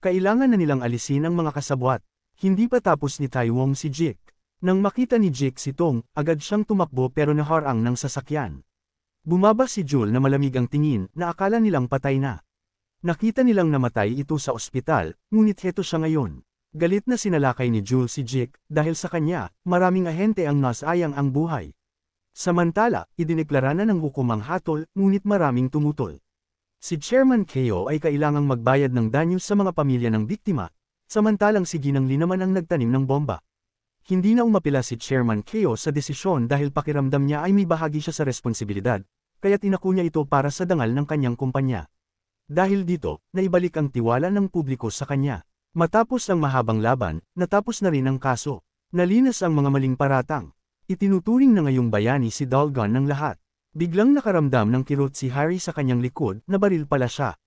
Kailangan na nilang alisin ang mga kasabwat. Hindi pa tapos ni Tai Wong si Jik. Nang makita ni Jake si Tong, agad siyang tumakbo pero naharang ng sasakyan. Bumaba si Jul na malamig ang tingin na akala nilang patay na. Nakita nilang namatay ito sa ospital, ngunit heto siya ngayon. Galit na sinalakay ni Jul si Jake dahil sa kanya, maraming ahente ang nasayang ang buhay. Samantala, idineklara na ng hukumang hatol, ngunit maraming tumutol. Si Chairman Keo ay kailangang magbayad ng danyo sa mga pamilya ng biktima, samantalang si Ginang Lee naman ang nagtanim ng bomba. Hindi na umapila si Chairman Keo sa desisyon dahil pakiramdam niya ay may bahagi siya sa responsibilidad, kaya tinako niya ito para sa dangal ng kanyang kumpanya. Dahil dito, naibalik ang tiwala ng publiko sa kanya. Matapos ang mahabang laban, natapos na rin ang kaso. Nalinas ang mga maling paratang. Itinuturing na ngayong bayani si Dalgon ng lahat. Biglang nakaramdam ng kirot si Harry sa kanyang likod na baril pala siya.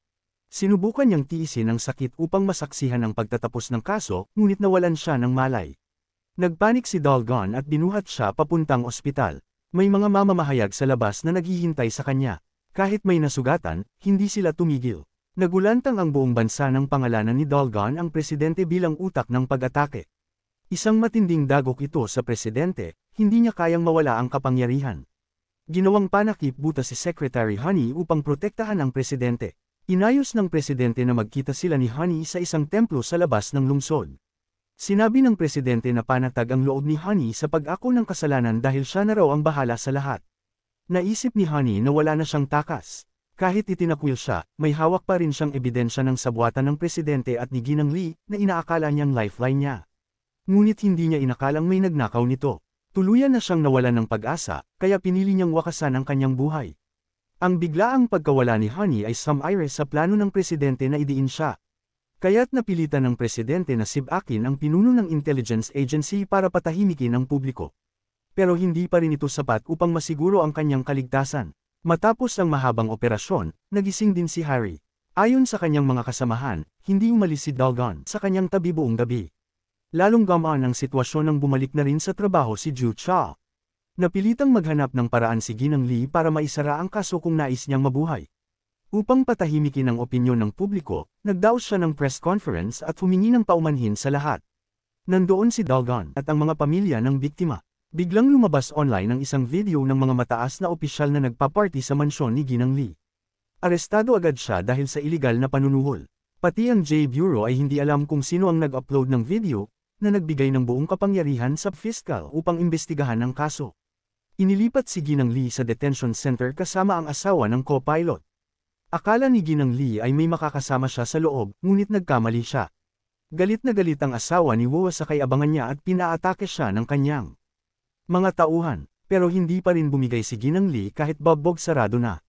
Sinubukan niyang tiisin ang sakit upang masaksihan ang pagtatapos ng kaso, ngunit nawalan siya ng malay. Nagpanik si Dalgon at binuhat siya papuntang ospital. May mga mamamahayag sa labas na naghihintay sa kanya. Kahit may nasugatan, hindi sila tumigil. Nagulantang ang buong bansa ng pangalanan ni Dalgon ang presidente bilang utak ng pag-atake. Isang matinding dagok ito sa presidente, hindi niya kayang mawala ang kapangyarihan. Ginawang panakip butas si Secretary Honey upang protektahan ang presidente. Inayos ng presidente na magkita sila ni Honey sa isang templo sa labas ng lungsod. Sinabi ng presidente na panatag ang loob ni Honey sa pag-ako ng kasalanan dahil siya na raw ang bahala sa lahat. Naisip ni Honey na wala na siyang takas. Kahit itinakwil siya, may hawak pa rin siyang ebidensya ng sabwatan ng presidente at ni Ginang Lee na inaakala niyang lifeline niya. Ngunit hindi niya inakalang may nagnakaw nito. Tuluyan na siyang nawalan ng pag-asa, kaya pinili niyang wakasan ang kanyang buhay. Ang biglaang pagkawala ni Honey ay sumire sa plano ng presidente na idiin siya. Kaya't napilitan ng presidente na sibakin ang pinuno ng intelligence agency para patahimikin ang publiko. Pero hindi pa rin ito sapat upang masiguro ang kanyang kaligtasan. Matapos ang mahabang operasyon, nagising din si Harry. Ayon sa kanyang mga kasamahan, hindi umalis si Dalgon sa kanyang tabi buong gabi. Lalong gamaan ang sitwasyon nang bumalik na rin sa trabaho si Ju Cha. Napilitang maghanap ng paraan si Ginang Lee para maisara ang kaso kung nais niyang mabuhay. Upang patahimikin ang opinyon ng publiko, nagdaos siya ng press conference at humingi ng paumanhin sa lahat. Nandoon si Dalgon at ang mga pamilya ng biktima. Biglang lumabas online ang isang video ng mga mataas na opisyal na nagpa-party sa mansyon ni Ginang Lee. Arestado agad siya dahil sa iligal na panunuhol. Pati ang J-Bureau ay hindi alam kung sino ang nag-upload ng video na nagbigay ng buong kapangyarihan sa fiscal upang imbestigahan ang kaso. Inilipat si Ginang Lee sa detention center kasama ang asawa ng co-pilot. Akala ni Ginang Lee ay may makakasama siya sa loob, ngunit nagkamali siya. Galit na galit ang asawa ni Wu sa kay-abangan niya at pinaatake siya ng kanyang mga tauhan, pero hindi pa rin bumigay si Ginang Lee kahit bagbog sarado na.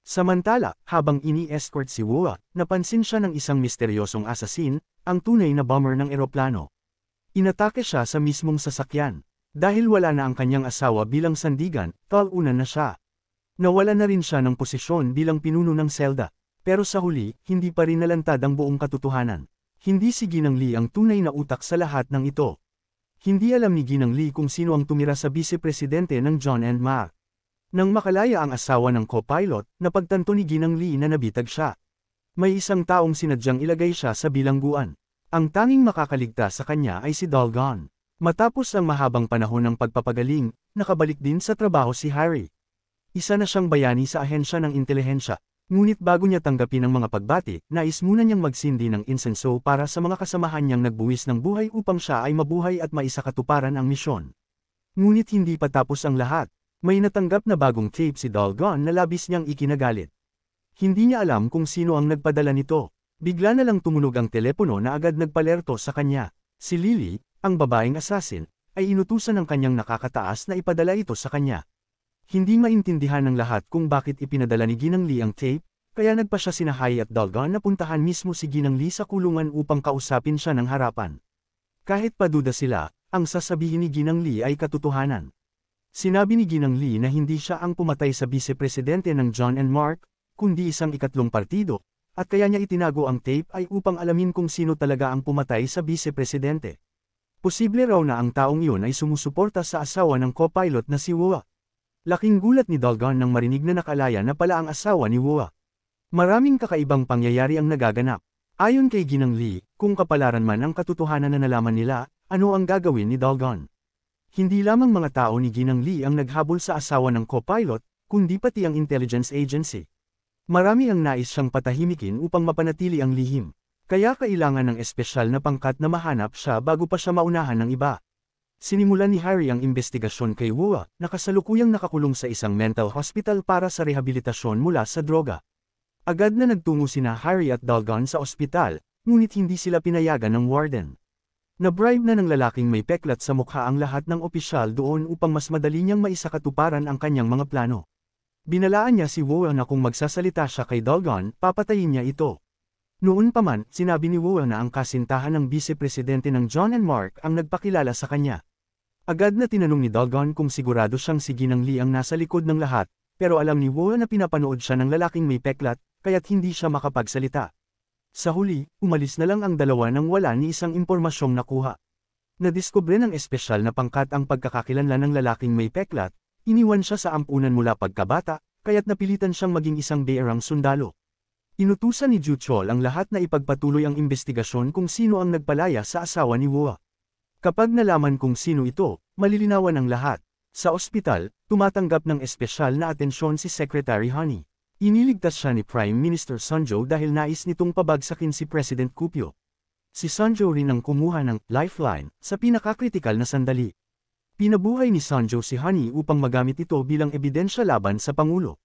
Samantala, habang ini-escort si Wu, napansin siya ng isang misteryosong asasin, ang tunay na bomber ng eroplano. Inatake siya sa mismong sasakyan. Dahil wala na ang kanyang asawa bilang sandigan, talunan na siya. Nawala na rin siya ng posisyon bilang pinuno ng selda. Pero sa huli, hindi pa rin nalantad ang buong katotohanan. Hindi si Ginang Lee ang tunay na utak sa lahat ng ito. Hindi alam ni Ginang Lee kung sino ang tumira sa vice-presidente ng John and Mark. Nang makalaya ang asawa ng co-pilot, napagtanto ni Ginang Lee na nabitag siya. May isang taong sinadyang ilagay siya sa bilangguan. Ang tanging makakaligtas sa kanya ay si Dalgon. Matapos ang mahabang panahon ng pagpapagaling, nakabalik din sa trabaho si Harry. Isa na siyang bayani sa ahensya ng intelihensya, ngunit bago niya tanggapin ang mga pagbati, nais muna niyang magsindi ng insenso para sa mga kasamahan niyang nagbuwis ng buhay upang siya ay mabuhay at maisakatuparan ang misyon. Ngunit hindi pa tapos ang lahat. May natanggap na bagong tape si Dalgon na labis niyang ikinagalit. Hindi niya alam kung sino ang nagpadala nito. Bigla na lang tumunog ang telepono na agad nagpalerto sa kanya. Si Lily, ang babaeng assassin, ay inutusan ng kanyang nakakataas na ipadala ito sa kanya. Hindi maintindihan ng lahat kung bakit ipinadala ni Ginang Lee ang tape, kaya nagpa siya sina Hai at Dalgon na puntahan mismo si Ginang Lee sa kulungan upang kausapin siya ng harapan. Kahit paduda sila, ang sasabihin ni Ginang Lee ay katotohanan. Sinabi ni Ginang Lee na hindi siya ang pumatay sa vice-presidente ng John and Mark, kundi isang ikatlong partido, at kaya niya itinago ang tape ay upang alamin kung sino talaga ang pumatay sa vice-presidente. Posible raw na ang taong iyon ay sumusuporta sa asawa ng co-pilot na si Woo. Laking gulat ni Dalgon nang marinig na nakalaya na pala ang asawa ni Woo. Maraming kakaibang pangyayari ang nagaganap. Ayon kay Ginang Lee, kung kapalaran man ang katotohanan na nalaman nila, ano ang gagawin ni Dalgon? Hindi lamang mga tao ni Ginang Lee ang naghabol sa asawa ng co-pilot, kundi pati ang intelligence agency. Marami ang nais siyang patahimikin upang mapanatili ang lihim. Kaya kailangan ng espesyal na pangkat na mahanap siya bago pa siya maunahan ng iba. Sinimulan ni Harry ang investigasyon kay Woo, na kasalukuyang nakakulong sa isang mental hospital para sa rehabilitasyon mula sa droga. Agad na nagtungo sina Harry at Dalgon sa ospital, ngunit hindi sila pinayagan ng warden. Na-bribe na ng lalaking may peklat sa mukha ang lahat ng opisyal doon upang mas madali niyang maisakatuparan ang kanyang mga plano. Binalaan niya si Woo na kung magsasalita siya kay Dalgon, papatayin niya ito. Noon pa man, sinabi ni Woo na ang kasintahan ng vice-presidente ng John and Mark ang nagpakilala sa kanya. Agad na tinanong ni Dalgon kung sigurado siyang si Ginang Lee ang nasa likod ng lahat, pero alam ni Woo na pinapanood siya ng lalaking may peklat, kaya't hindi siya makapagsalita. Sa huli, umalis na lang ang dalawa nang wala ni isang impormasyong nakuha. Nadiskubre ng espesyal na pangkat ang pagkakakilanlan ng lalaking may peklat, iniwan siya sa ampunan mula pagkabata, kaya't napilitan siyang maging isang bearang sundalo. Inutusan ni Ju Chol ang lahat na ipagpatuloy ang investigasyon kung sino ang nagpalaya sa asawa ni Woo. Kapag nalaman kung sino ito, malilinawan ang lahat. Sa ospital, tumatanggap ng espesyal na atensyon si Secretary Honey. Iniligtas siya ni Prime Minister Sunjo dahil nais nitong pabagsakin si President Kupyo. Si Sunjo rin ang kumuha ng lifeline sa pinakakritikal na sandali. Pinabuhay ni Sunjo si Honey upang magamit ito bilang ebidensya laban sa Pangulo.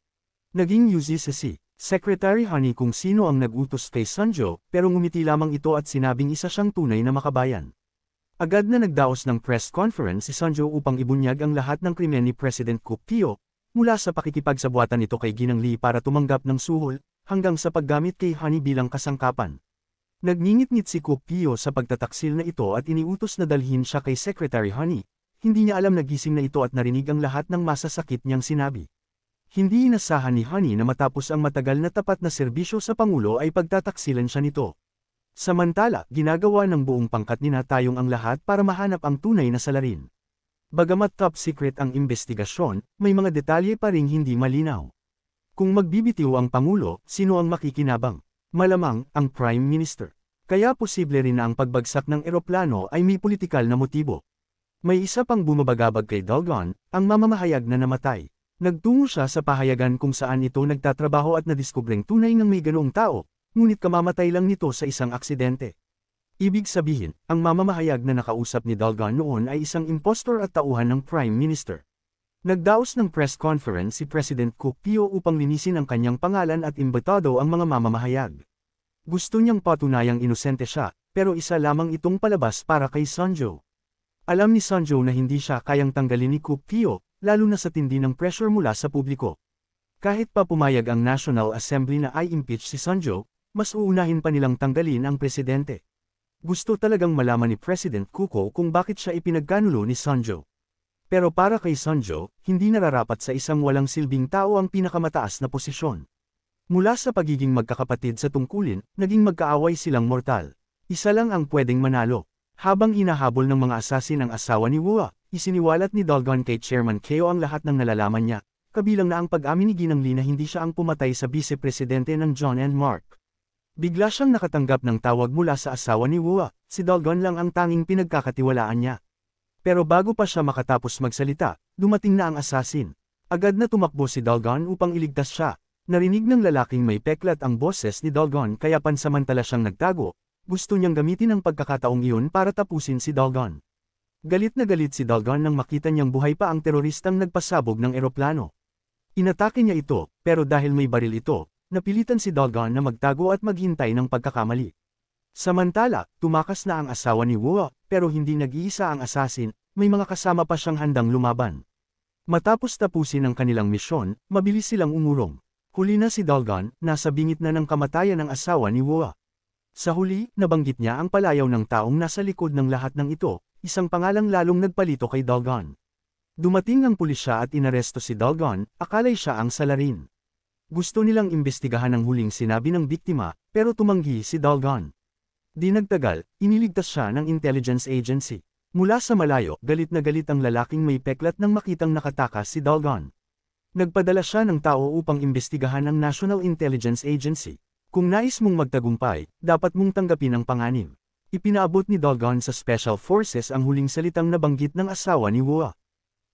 Naging UZ si Secretary Honey kung sino ang nag-utos kay Sunjo, pero ngumiti lamang ito at sinabing isa siyang tunay na makabayan. Agad na nagdaos ng press conference si Sunjo upang ibunyag ang lahat ng krimen ni President Kupyo, mula sa pakikipagsabuatan nito kay Ginang Lee para tumanggap ng suhol, hanggang sa paggamit kay Honey bilang kasangkapan. Nagngingit-ngit si Kupyo sa pagtataksil na ito at iniutos na dalhin siya kay Secretary Honey. Hindi niya alam na gising na ito at narinig ang lahat ng masasakit niyang sinabi. Hindi inasahan ni Honey na matapos ang matagal na tapat na serbisyo sa Pangulo ay pagtataksilan siya nito. Samantala, ginagawa ng buong pangkat ninatayong ang lahat para mahanap ang tunay na salarin. Bagamat top secret ang investigasyon, may mga detalye pa ring hindi malinaw. Kung magbibitiw ang Pangulo, sino ang makikinabang? Malamang, ang Prime Minister. Kaya posible rin na ang pagbagsak ng eroplano ay may politikal na motibo. May isa pang bumabagabag kay Dalgon, ang mamamahayag na namatay. Nagtungo siya sa pahayagan kung saan ito nagtatrabaho at nadiskubreng tunay ng may ganoong tao, ngunit kamamatay lang nito sa isang aksidente. Ibig sabihin, ang mamamahayag na nakausap ni Dalgon noon ay isang impostor at tauhan ng Prime Minister. Nagdaos ng press conference si President Kupyo upang linisin ang kanyang pangalan at imbitado ang mga mamamahayag. Gusto niyang patunayang inosente siya, pero isa lamang itong palabas para kay Sunjo. Alam ni Sunjo na hindi siya kayang tanggalin ni Kupyo, lalo na sa tindi ng pressure mula sa publiko. Kahit pa pumayag ang National Assembly na i-impeach si Sunjo, mas uunahin pa nilang tanggalin ang presidente. Gusto talagang malaman ni President Kuko kung bakit siya ipinagkanulo ni Sunjo. Pero para kay Sunjo, hindi nararapat sa isang walang silbing tao ang pinakamataas na posisyon. Mula sa pagiging magkakapatid sa tungkulin, naging magkaaway silang mortal. Isa lang ang pwedeng manalo. Habang hinahabol ng mga asasin ang asawa ni Woo, isiniwalat ni Dalgon kay Chairman Keo ang lahat ng nalalaman niya, kabilang na ang pag-amin ni Ginang Lee na hindi siya ang pumatay sa vice-presidente ng John and Mark. Bigla siyang nakatanggap ng tawag mula sa asawa ni Woo, si Dalgon lang ang tanging pinagkakatiwalaan niya. Pero bago pa siya makatapos magsalita, dumating na ang asasin. Agad na tumakbo si Dalgon upang iligtas siya. Narinig ng lalaking may peklat ang boses ni Dalgon kaya pansamantala siyang nagtago. Gusto niyang gamitin ang pagkakataong iyon para tapusin si Dalgon. Galit na galit si Dalgon nang makita niyang buhay pa ang teroristang nagpasabog ng eroplano. Inatake niya ito, pero dahil may baril ito, napilitan si Dalgon na magtago at maghintay ng pagkakamali. Samantala, tumakas na ang asawa ni Woo, pero hindi nag-iisa ang asasin, may mga kasama pa siyang handang lumaban. Matapos tapusin ang kanilang misyon, mabilis silang umurong. Huli na si Dalgon, nasa bingit na ng kamatayan ng asawa ni Woa. Sa huli, nabanggit niya ang palayaw ng taong nasa likod ng lahat ng ito, isang pangalang lalong nagpalito kay Dalgon. Dumating ang pulisya at inaresto si Dalgon, akalay siya ang salarin. Gusto nilang imbestigahan ang huling sinabi ng biktima, pero tumanggi si Dalgon. Di nagtagal, iniligtas siya ng intelligence agency. Mula sa malayo, galit na galit ang lalaking may peklat nang makitang nakatakas si Dalgon. Nagpadala siya ng tao upang imbestigahan ang National Intelligence Agency. Kung nais mong magtagumpay, dapat mong tanggapin ang panganib. Ipinaabot ni Dalgon sa Special Forces ang huling salitang nabanggit ng asawa ni Woa.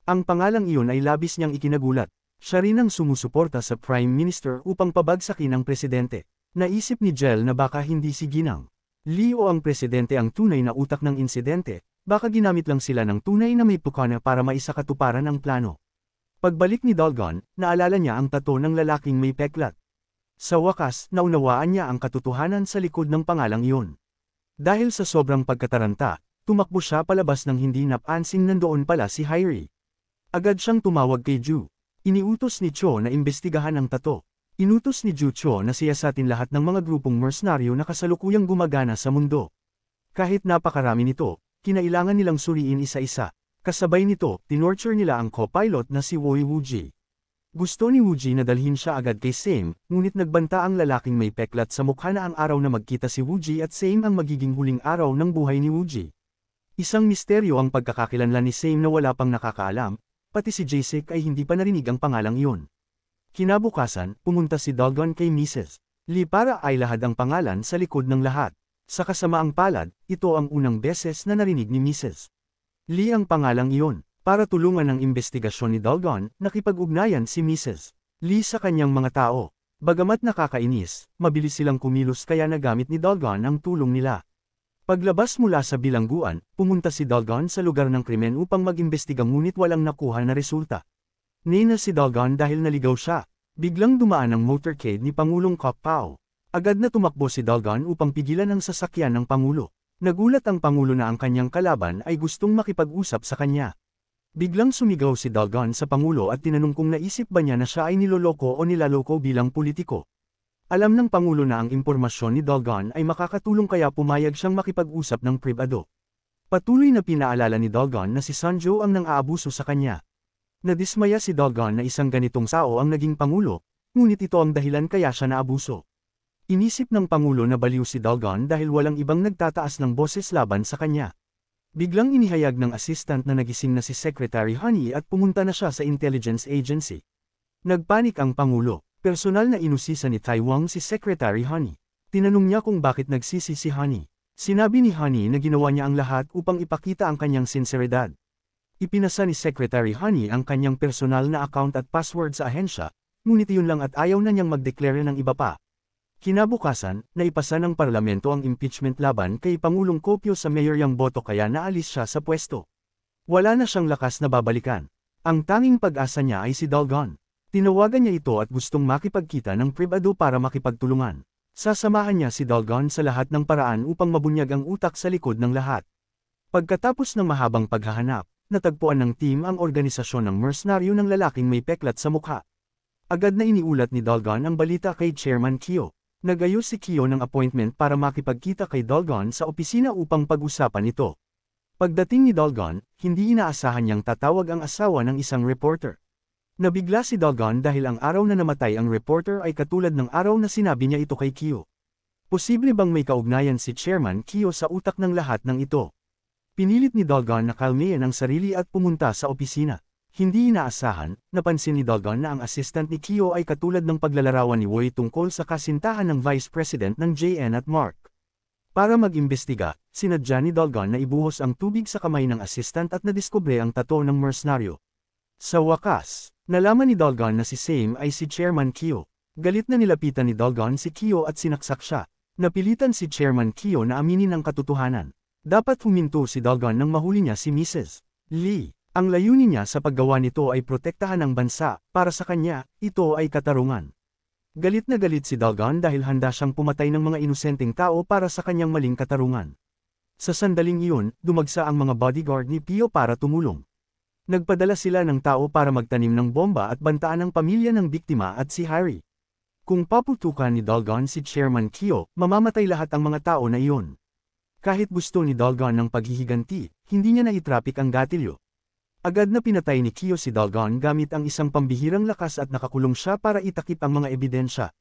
Ang pangalang iyon ay labis niyang ikinagulat. Siya rin ang sumusuporta sa Prime Minister upang pabagsakin ang presidente. Naisip ni Jel na baka hindi si Ginang Lee o ang presidente ang tunay na utak ng insidente, baka ginamit lang sila ng tunay na may pukana para maisakatuparan ang plano. Pagbalik ni Dalgon, naalala niya ang tato ng lalaking may peklat. Sa wakas, naunawaan niya ang katotohanan sa likod ng pangalang iyon. Dahil sa sobrang pagkataranta, tumakbo siya palabas ng hindi napansing nandoon pala si Hyrie. Agad siyang tumawag kay Ju. Iniutos ni Cho na imbestigahan ang tato. Inutos ni Ju Cho na siyasatin lahat ng mga grupong mercenaryo na kasalukuyang gumagana sa mundo. Kahit napakarami nito, kinailangan nilang suriin isa-isa. Kasabay nito, tinorture nila ang co-pilot na si Woi Wuji. Gusto ni Wuji na dalhin siya agad kay Same, ngunit nagbanta ang lalaking may peklat sa mukha na ang araw na magkita si Wuji at Same ang magiging huling araw ng buhay ni Wuji. Isang misteryo ang pagkakakilanlan ni Same na wala pang nakakaalam, pati si Jasek ay hindi pa narinig ang pangalang iyon. Kinabukasan, pumunta si Dalgon kay Mrs. Lee para ay lahad ang pangalan sa likod ng lahat. Sa kasamaang palad, ito ang unang beses na narinig ni Mrs. Lee ang pangalang iyon. Para tulungan ang investigasyon ni Dalgon, nakipag-ugnayan si Mrs. Lee sa kanyang mga tao. Bagamat nakakainis, mabilis silang kumilos kaya nagamit ni Dalgon ang tulong nila. Paglabas mula sa bilangguan, pumunta si Dalgon sa lugar ng krimen upang mag-imbestiga ngunit walang nakuha na resulta. Nina si Dalgon dahil naligaw siya. Biglang dumaan ang motorcade ni Pangulong Kok Pao. Agad na tumakbo si Dalgon upang pigilan ang sasakyan ng Pangulo. Nagulat ang Pangulo na ang kanyang kalaban ay gustong makipag-usap sa kanya. Biglang sumigaw si Dalgon sa Pangulo at tinanong kung naisip ba niya na siya ay niloloko o nilaloko bilang politiko. Alam ng Pangulo na ang impormasyon ni Dalgon ay makakatulong kaya pumayag siyang makipag-usap ng pribado. Patuloy na pinaalala ni Dalgon na si Sanjo ang nang-aabuso sa kanya. Nadismaya si Dalgon na isang ganitong tao ang naging Pangulo, ngunit ito ang dahilan kaya siya naabuso. Inisip ng Pangulo na baliw si Dalgon dahil walang ibang nagtataas ng boses laban sa kanya. Biglang inihayag ng assistant na nagising na si Secretary Honey at pumunta na siya sa intelligence agency. Nagpanik ang Pangulo. Personal na inusisa ni Taiwan si Secretary Honey. Tinanong niya kung bakit nagsisi si Honey. Sinabi ni Honey na ginawa niya ang lahat upang ipakita ang kanyang sinseridad. Ipinasa ni Secretary Honey ang kanyang personal na account at password sa ahensya, ngunit iyon lang at ayaw na niyang mag-declare ng iba pa. Kinabukasan, naipasa ng parlamento ang impeachment laban kay Pangulong Kopyo sa mayoryang boto kaya naalis siya sa pwesto. Wala na siyang lakas na babalikan. Ang tanging pag-asa niya ay si Dalgon. Tinawagan niya ito at gustong makipagkita ng pribado para makipagtulungan. Sasamahan niya si Dalgon sa lahat ng paraan upang mabunyag ang utak sa likod ng lahat. Pagkatapos ng mahabang paghahanap, natagpuan ng team ang organisasyon ng mercenaryo ng lalaking may peklat sa mukha. Agad na iniulat ni Dalgon ang balita kay Chairman Kyo. Nagayos si Kyo ng appointment para makipagkita kay Dalgon sa opisina upang pag-usapan ito. Pagdating ni Dalgon, hindi inaasahan niyang tatawag ang asawa ng isang reporter. Nabigla si Dalgon dahil ang araw na namatay ang reporter ay katulad ng araw na sinabi niya ito kay Kyo. Posible bang may kaugnayan si Chairman Kyo sa utak ng lahat ng ito? Pinilit ni Dalgon na kalmayan ang sarili at pumunta sa opisina. Hindi inaasahan, napansin ni Dalgon na ang assistant ni Kyo ay katulad ng paglalarawan ni Woi tungkol sa kasintahan ng Vice President ng JN at Mark. Para mag-imbestiga, sinadya ni Dalgon na ibuhos ang tubig sa kamay ng assistant at nadiskubre ang tato ng mercenaryo. Sa wakas, nalaman ni Dalgon na si Same ay si Chairman Kyo. Galit na nilapitan ni Dalgon si Kyo at sinaksak siya. Napilitan si Chairman Kyo na aminin ang katotohanan. Dapat huminto si Dalgon nang mahuli niya si Mrs. Lee. Ang layunin niya sa paggawa nito ay protektahan ang bansa, para sa kanya, ito ay katarungan. Galit na galit si Dalgon dahil handa siyang pumatay ng mga inosenteng tao para sa kanyang maling katarungan. Sa sandaling iyon, dumagsa ang mga bodyguard ni Pio para tumulong. Nagpadala sila ng tao para magtanim ng bomba at bantaan ang pamilya ng biktima at si Harry. Kung paputukan ni Dalgon si Chairman Kyo, mamamatay lahat ang mga tao na iyon. Kahit gusto ni Dalgon ng paghihiganti, hindi niya naitrapik ang gatilyo. Agad na pinatay ni Kyo si Dalgon gamit ang isang pambihirang lakas at nakakulong siya para itakip ang mga ebidensya.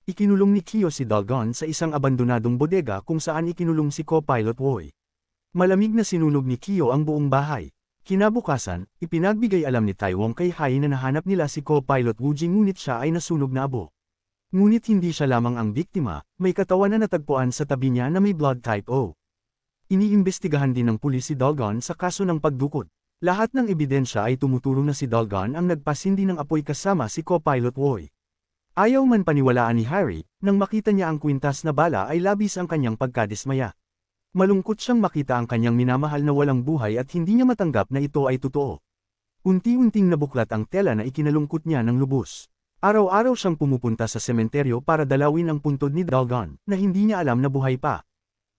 Ikinulong ni Kyo si Dalgon sa isang abandonadong bodega kung saan ikinulong si Co-Pilot Woi. Malamig na sinunog ni Kyo ang buong bahay. Kinabukasan, ipinagbigay alam ni Taiwong kay Hai na nahanap nila si Co-Pilot Wu Jing ngunit siya ay nasunog na abo. Ngunit hindi siya lamang ang biktima, may katawan na natagpuan sa tabi niya na may blood type O. Iniimbestigahan din ng pulis si Dalgon sa kaso ng pagdukot. Lahat ng ebidensya ay tumuturo na si Dalgon ang nagpasindi ng apoy kasama si Co-Pilot Woi. Ayaw man paniwalaan ni Harry, nang makita niya ang kwintas na bala ay labis ang kanyang pagkadismaya. Malungkot siyang makita ang kanyang minamahal na walang buhay at hindi niya matanggap na ito ay totoo. Unti-unting nabuklat ang tela na ikinalungkot niya ng lubos. Araw-araw siyang pumupunta sa sementeryo para dalawin ang puntod ni Dalgon, na hindi niya alam na buhay pa.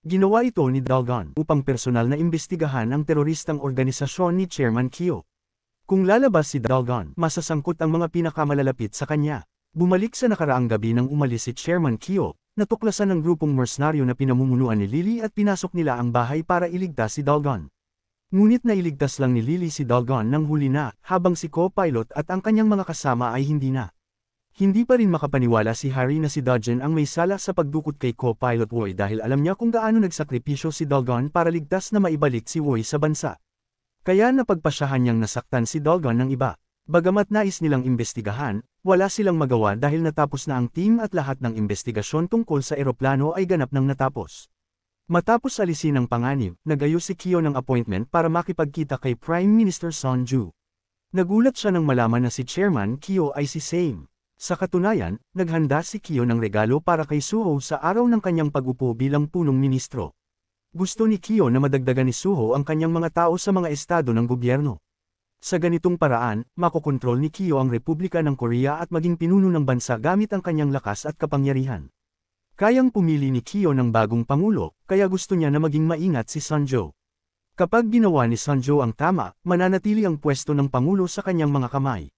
Ginawa ito ni Dalgon upang personal na imbestigahan ang teroristang organisasyon ni Chairman Kyo. Kung lalabas si Dalgon, masasangkot ang mga pinakamalalapit sa kanya. Bumalik sa nakaraang gabi nang umalis si Chairman Kyo, natuklasan ng grupong mercenaryo na pinamumunuan ni Lily at pinasok nila ang bahay para iligtas si Dalgon. Ngunit nailigtas lang ni Lily si Dalgon nang huli na, habang si Co-Pilot at ang kanyang mga kasama ay hindi na. Hindi pa rin makapaniwala si Harry na si Dodgen ang may sala sa pagdukot kay Co-Pilot Woi dahil alam niya kung gaano nagsakripisyo si Dalgon para ligtas na maibalik si Woi sa bansa. Kaya napagpasyahan niyang nasaktan si Dalgon ng iba. Bagamat nais nilang imbestigahan, wala silang magawa dahil natapos na ang team at lahat ng investigasyon tungkol sa eroplano ay ganap nang natapos. Matapos alisin ang panganib, nag-ayos si Kyo ng appointment para makipagkita kay Prime Minister Son Ju. Nagulat siya nang malaman na si Chairman Kyo ay si Same. Sa katunayan, naghanda si Kyo ng regalo para kay Suho sa araw ng kanyang pag-upo bilang punong ministro. Gusto ni Kyo na madagdagan ni Suho ang kanyang mga tao sa mga estado ng gobyerno. Sa ganitong paraan, makokontrol ni Kyo ang Republika ng Korea at maging pinuno ng bansa gamit ang kanyang lakas at kapangyarihan. Kayang pumili ni Kyo ng bagong pangulo, kaya gusto niya na maging maingat si Sunjo. Kapag ginawa ni Sunjo ang tama, mananatili ang pwesto ng pangulo sa kanyang mga kamay.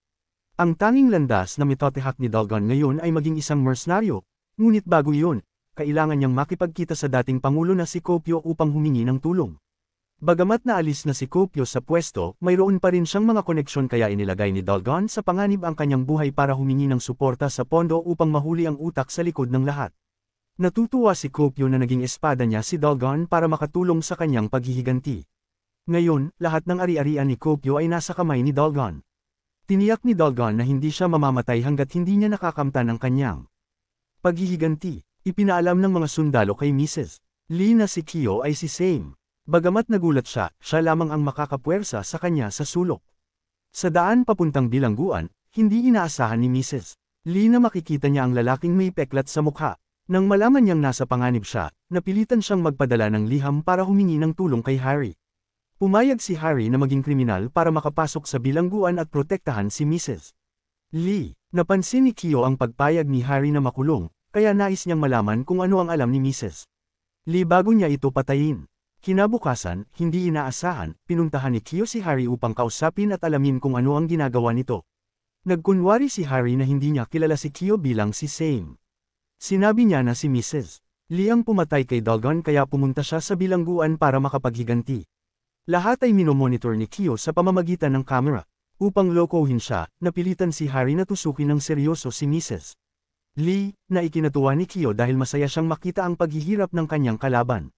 Ang tanging landas na mitotehak ni Dalgon ngayon ay maging isang mercenaryo, ngunit bago iyon, kailangan niyang makipagkita sa dating pangulo na si Kopyo upang humingi ng tulong. Bagamat naalis na si Kopyo sa pwesto, mayroon pa rin siyang mga koneksyon kaya inilagay ni Dalgon sa panganib ang kanyang buhay para humingi ng suporta sa pondo upang mahuli ang utak sa likod ng lahat. Natutuwa si Kopyo na naging espada niya si Dalgon para makatulong sa kanyang paghihiganti. Ngayon, lahat ng ari-arian ni Kopyo ay nasa kamay ni Dalgon. Tiniyak ni Dalgon na hindi siya mamamatay hanggat hindi niya nakakamtan ang kanyang paghihiganti. Ipinaalam ng mga sundalo kay Mrs. Lee na si Kyo ay si Same. Bagamat nagulat siya, siya lamang ang makakapwersa sa kanya sa sulok. Sa daan papuntang bilangguan, hindi inaasahan ni Mrs. Lee na makikita niya ang lalaking may peklat sa mukha. Nang malaman niyang nasa panganib siya, napilitan siyang magpadala ng liham para humingi ng tulong kay Harry. Pumayag si Harry na maging kriminal para makapasok sa bilangguan at protektahan si Mrs. Lee. Napansin ni Kyo ang pagpayag ni Harry na makulong, kaya nais niyang malaman kung ano ang alam ni Mrs. Lee bago niya ito patayin. Kinabukasan, hindi inaasahan, pinuntahan ni Kyo si Harry upang kausapin at alamin kung ano ang ginagawa nito. Nagkunwari si Harry na hindi niya kilala si Kyo bilang si Same. Sinabi niya na si Mrs. Lee ang pumatay kay Dalgon kaya pumunta siya sa bilangguan para makapaghiganti. Lahat ay minomonitor ni Kyo sa pamamagitan ng kamera. Upang lokohin siya, napilitan si Harry na tusukin ng seryoso si Mrs. Lee, na ikinatuwa ni Kyo dahil masaya siyang makita ang paghihirap ng kanyang kalaban.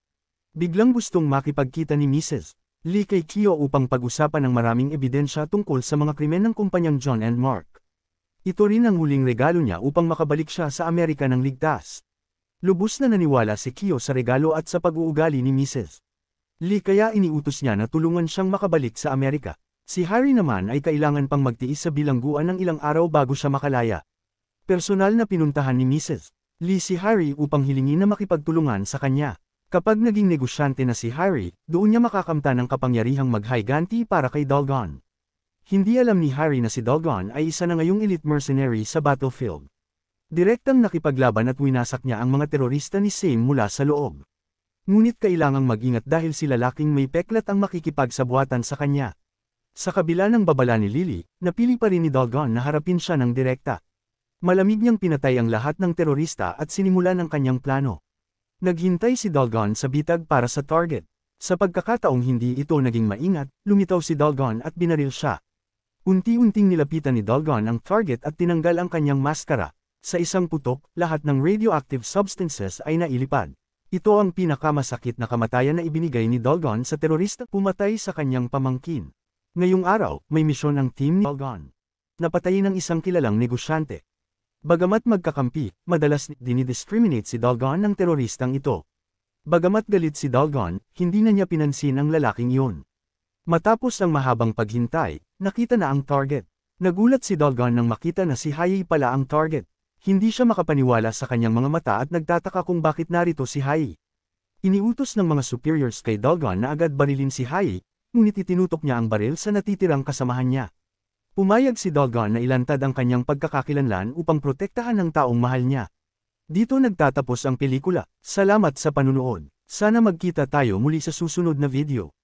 Biglang gustong makipagkita ni Mrs. Lee kay Kyo upang pag-usapan ng maraming ebidensya tungkol sa mga krimen ng kumpanyang John and Mark. Ito rin ang huling regalo niya upang makabalik siya sa Amerika ng ligtas. Lubos na naniwala si Kyo sa regalo at sa pag-uugali ni Mrs. Lee kaya iniutos niya na tulungan siyang makabalik sa Amerika. Si Harry naman ay kailangan pang magtiis sa bilangguan ng ilang araw bago siya makalaya. Personal na pinuntahan ni Mrs. Lee si Harry upang hilingin na makipagtulungan sa kanya. Kapag naging negosyante na si Harry, doon niya makakamtan ng kapangyarihang maghiganti para kay Dalgon. Hindi alam ni Harry na si Dalgon ay isa na ngayong elite mercenary sa battlefield. Direktang nakipaglaban at winasak niya ang mga terorista ni Same mula sa loob. Ngunit kailangang mag-ingat dahil si lalaking may peklat ang makikipagsabuatan sa kanya. Sa kabila ng babala ni Lily, napili pa rin ni Dalgon na harapin siya ng direkta. Malamig niyang pinatay ang lahat ng terorista at sinimulan ang kanyang plano. Naghintay si Dalgon sa bitag para sa target. Sa pagkakataong hindi ito naging maingat, lumitaw si Dalgon at binaril siya. Unti-unting nilapitan ni Dalgon ang target at tinanggal ang kanyang maskara. Sa isang putok, lahat ng radioactive substances ay nailipad. Ito ang pinakamasakit na kamatayan na ibinigay ni Dalgon sa terorista pumatay sa kanyang pamangkin. Ngayong araw, may misyon ang team ni Dalgon. Napatayin ang isang kilalang negosyante. Bagamat magkakampi, madalas dinidiscriminate si Dalgon ng teroristang ito. Bagamat galit si Dalgon, hindi na niya pinansin ang lalaking iyon. Matapos ang mahabang paghintay, nakita na ang target. Nagulat si Dalgon nang makita na si Hai pala ang target. Hindi siya makapaniwala sa kanyang mga mata at nagtataka kung bakit narito si Hai. Iniutos ng mga superiors kay Dalgon na agad barilin si Hai, ngunit itinutok niya ang baril sa natitirang kasamahan niya. Pumayag si Dalgon na ilantad ang kanyang pagkakakilanlan upang protektahan ang taong mahal niya. Dito nagtatapos ang pelikula. Salamat sa panunood. Sana magkita tayo muli sa susunod na video.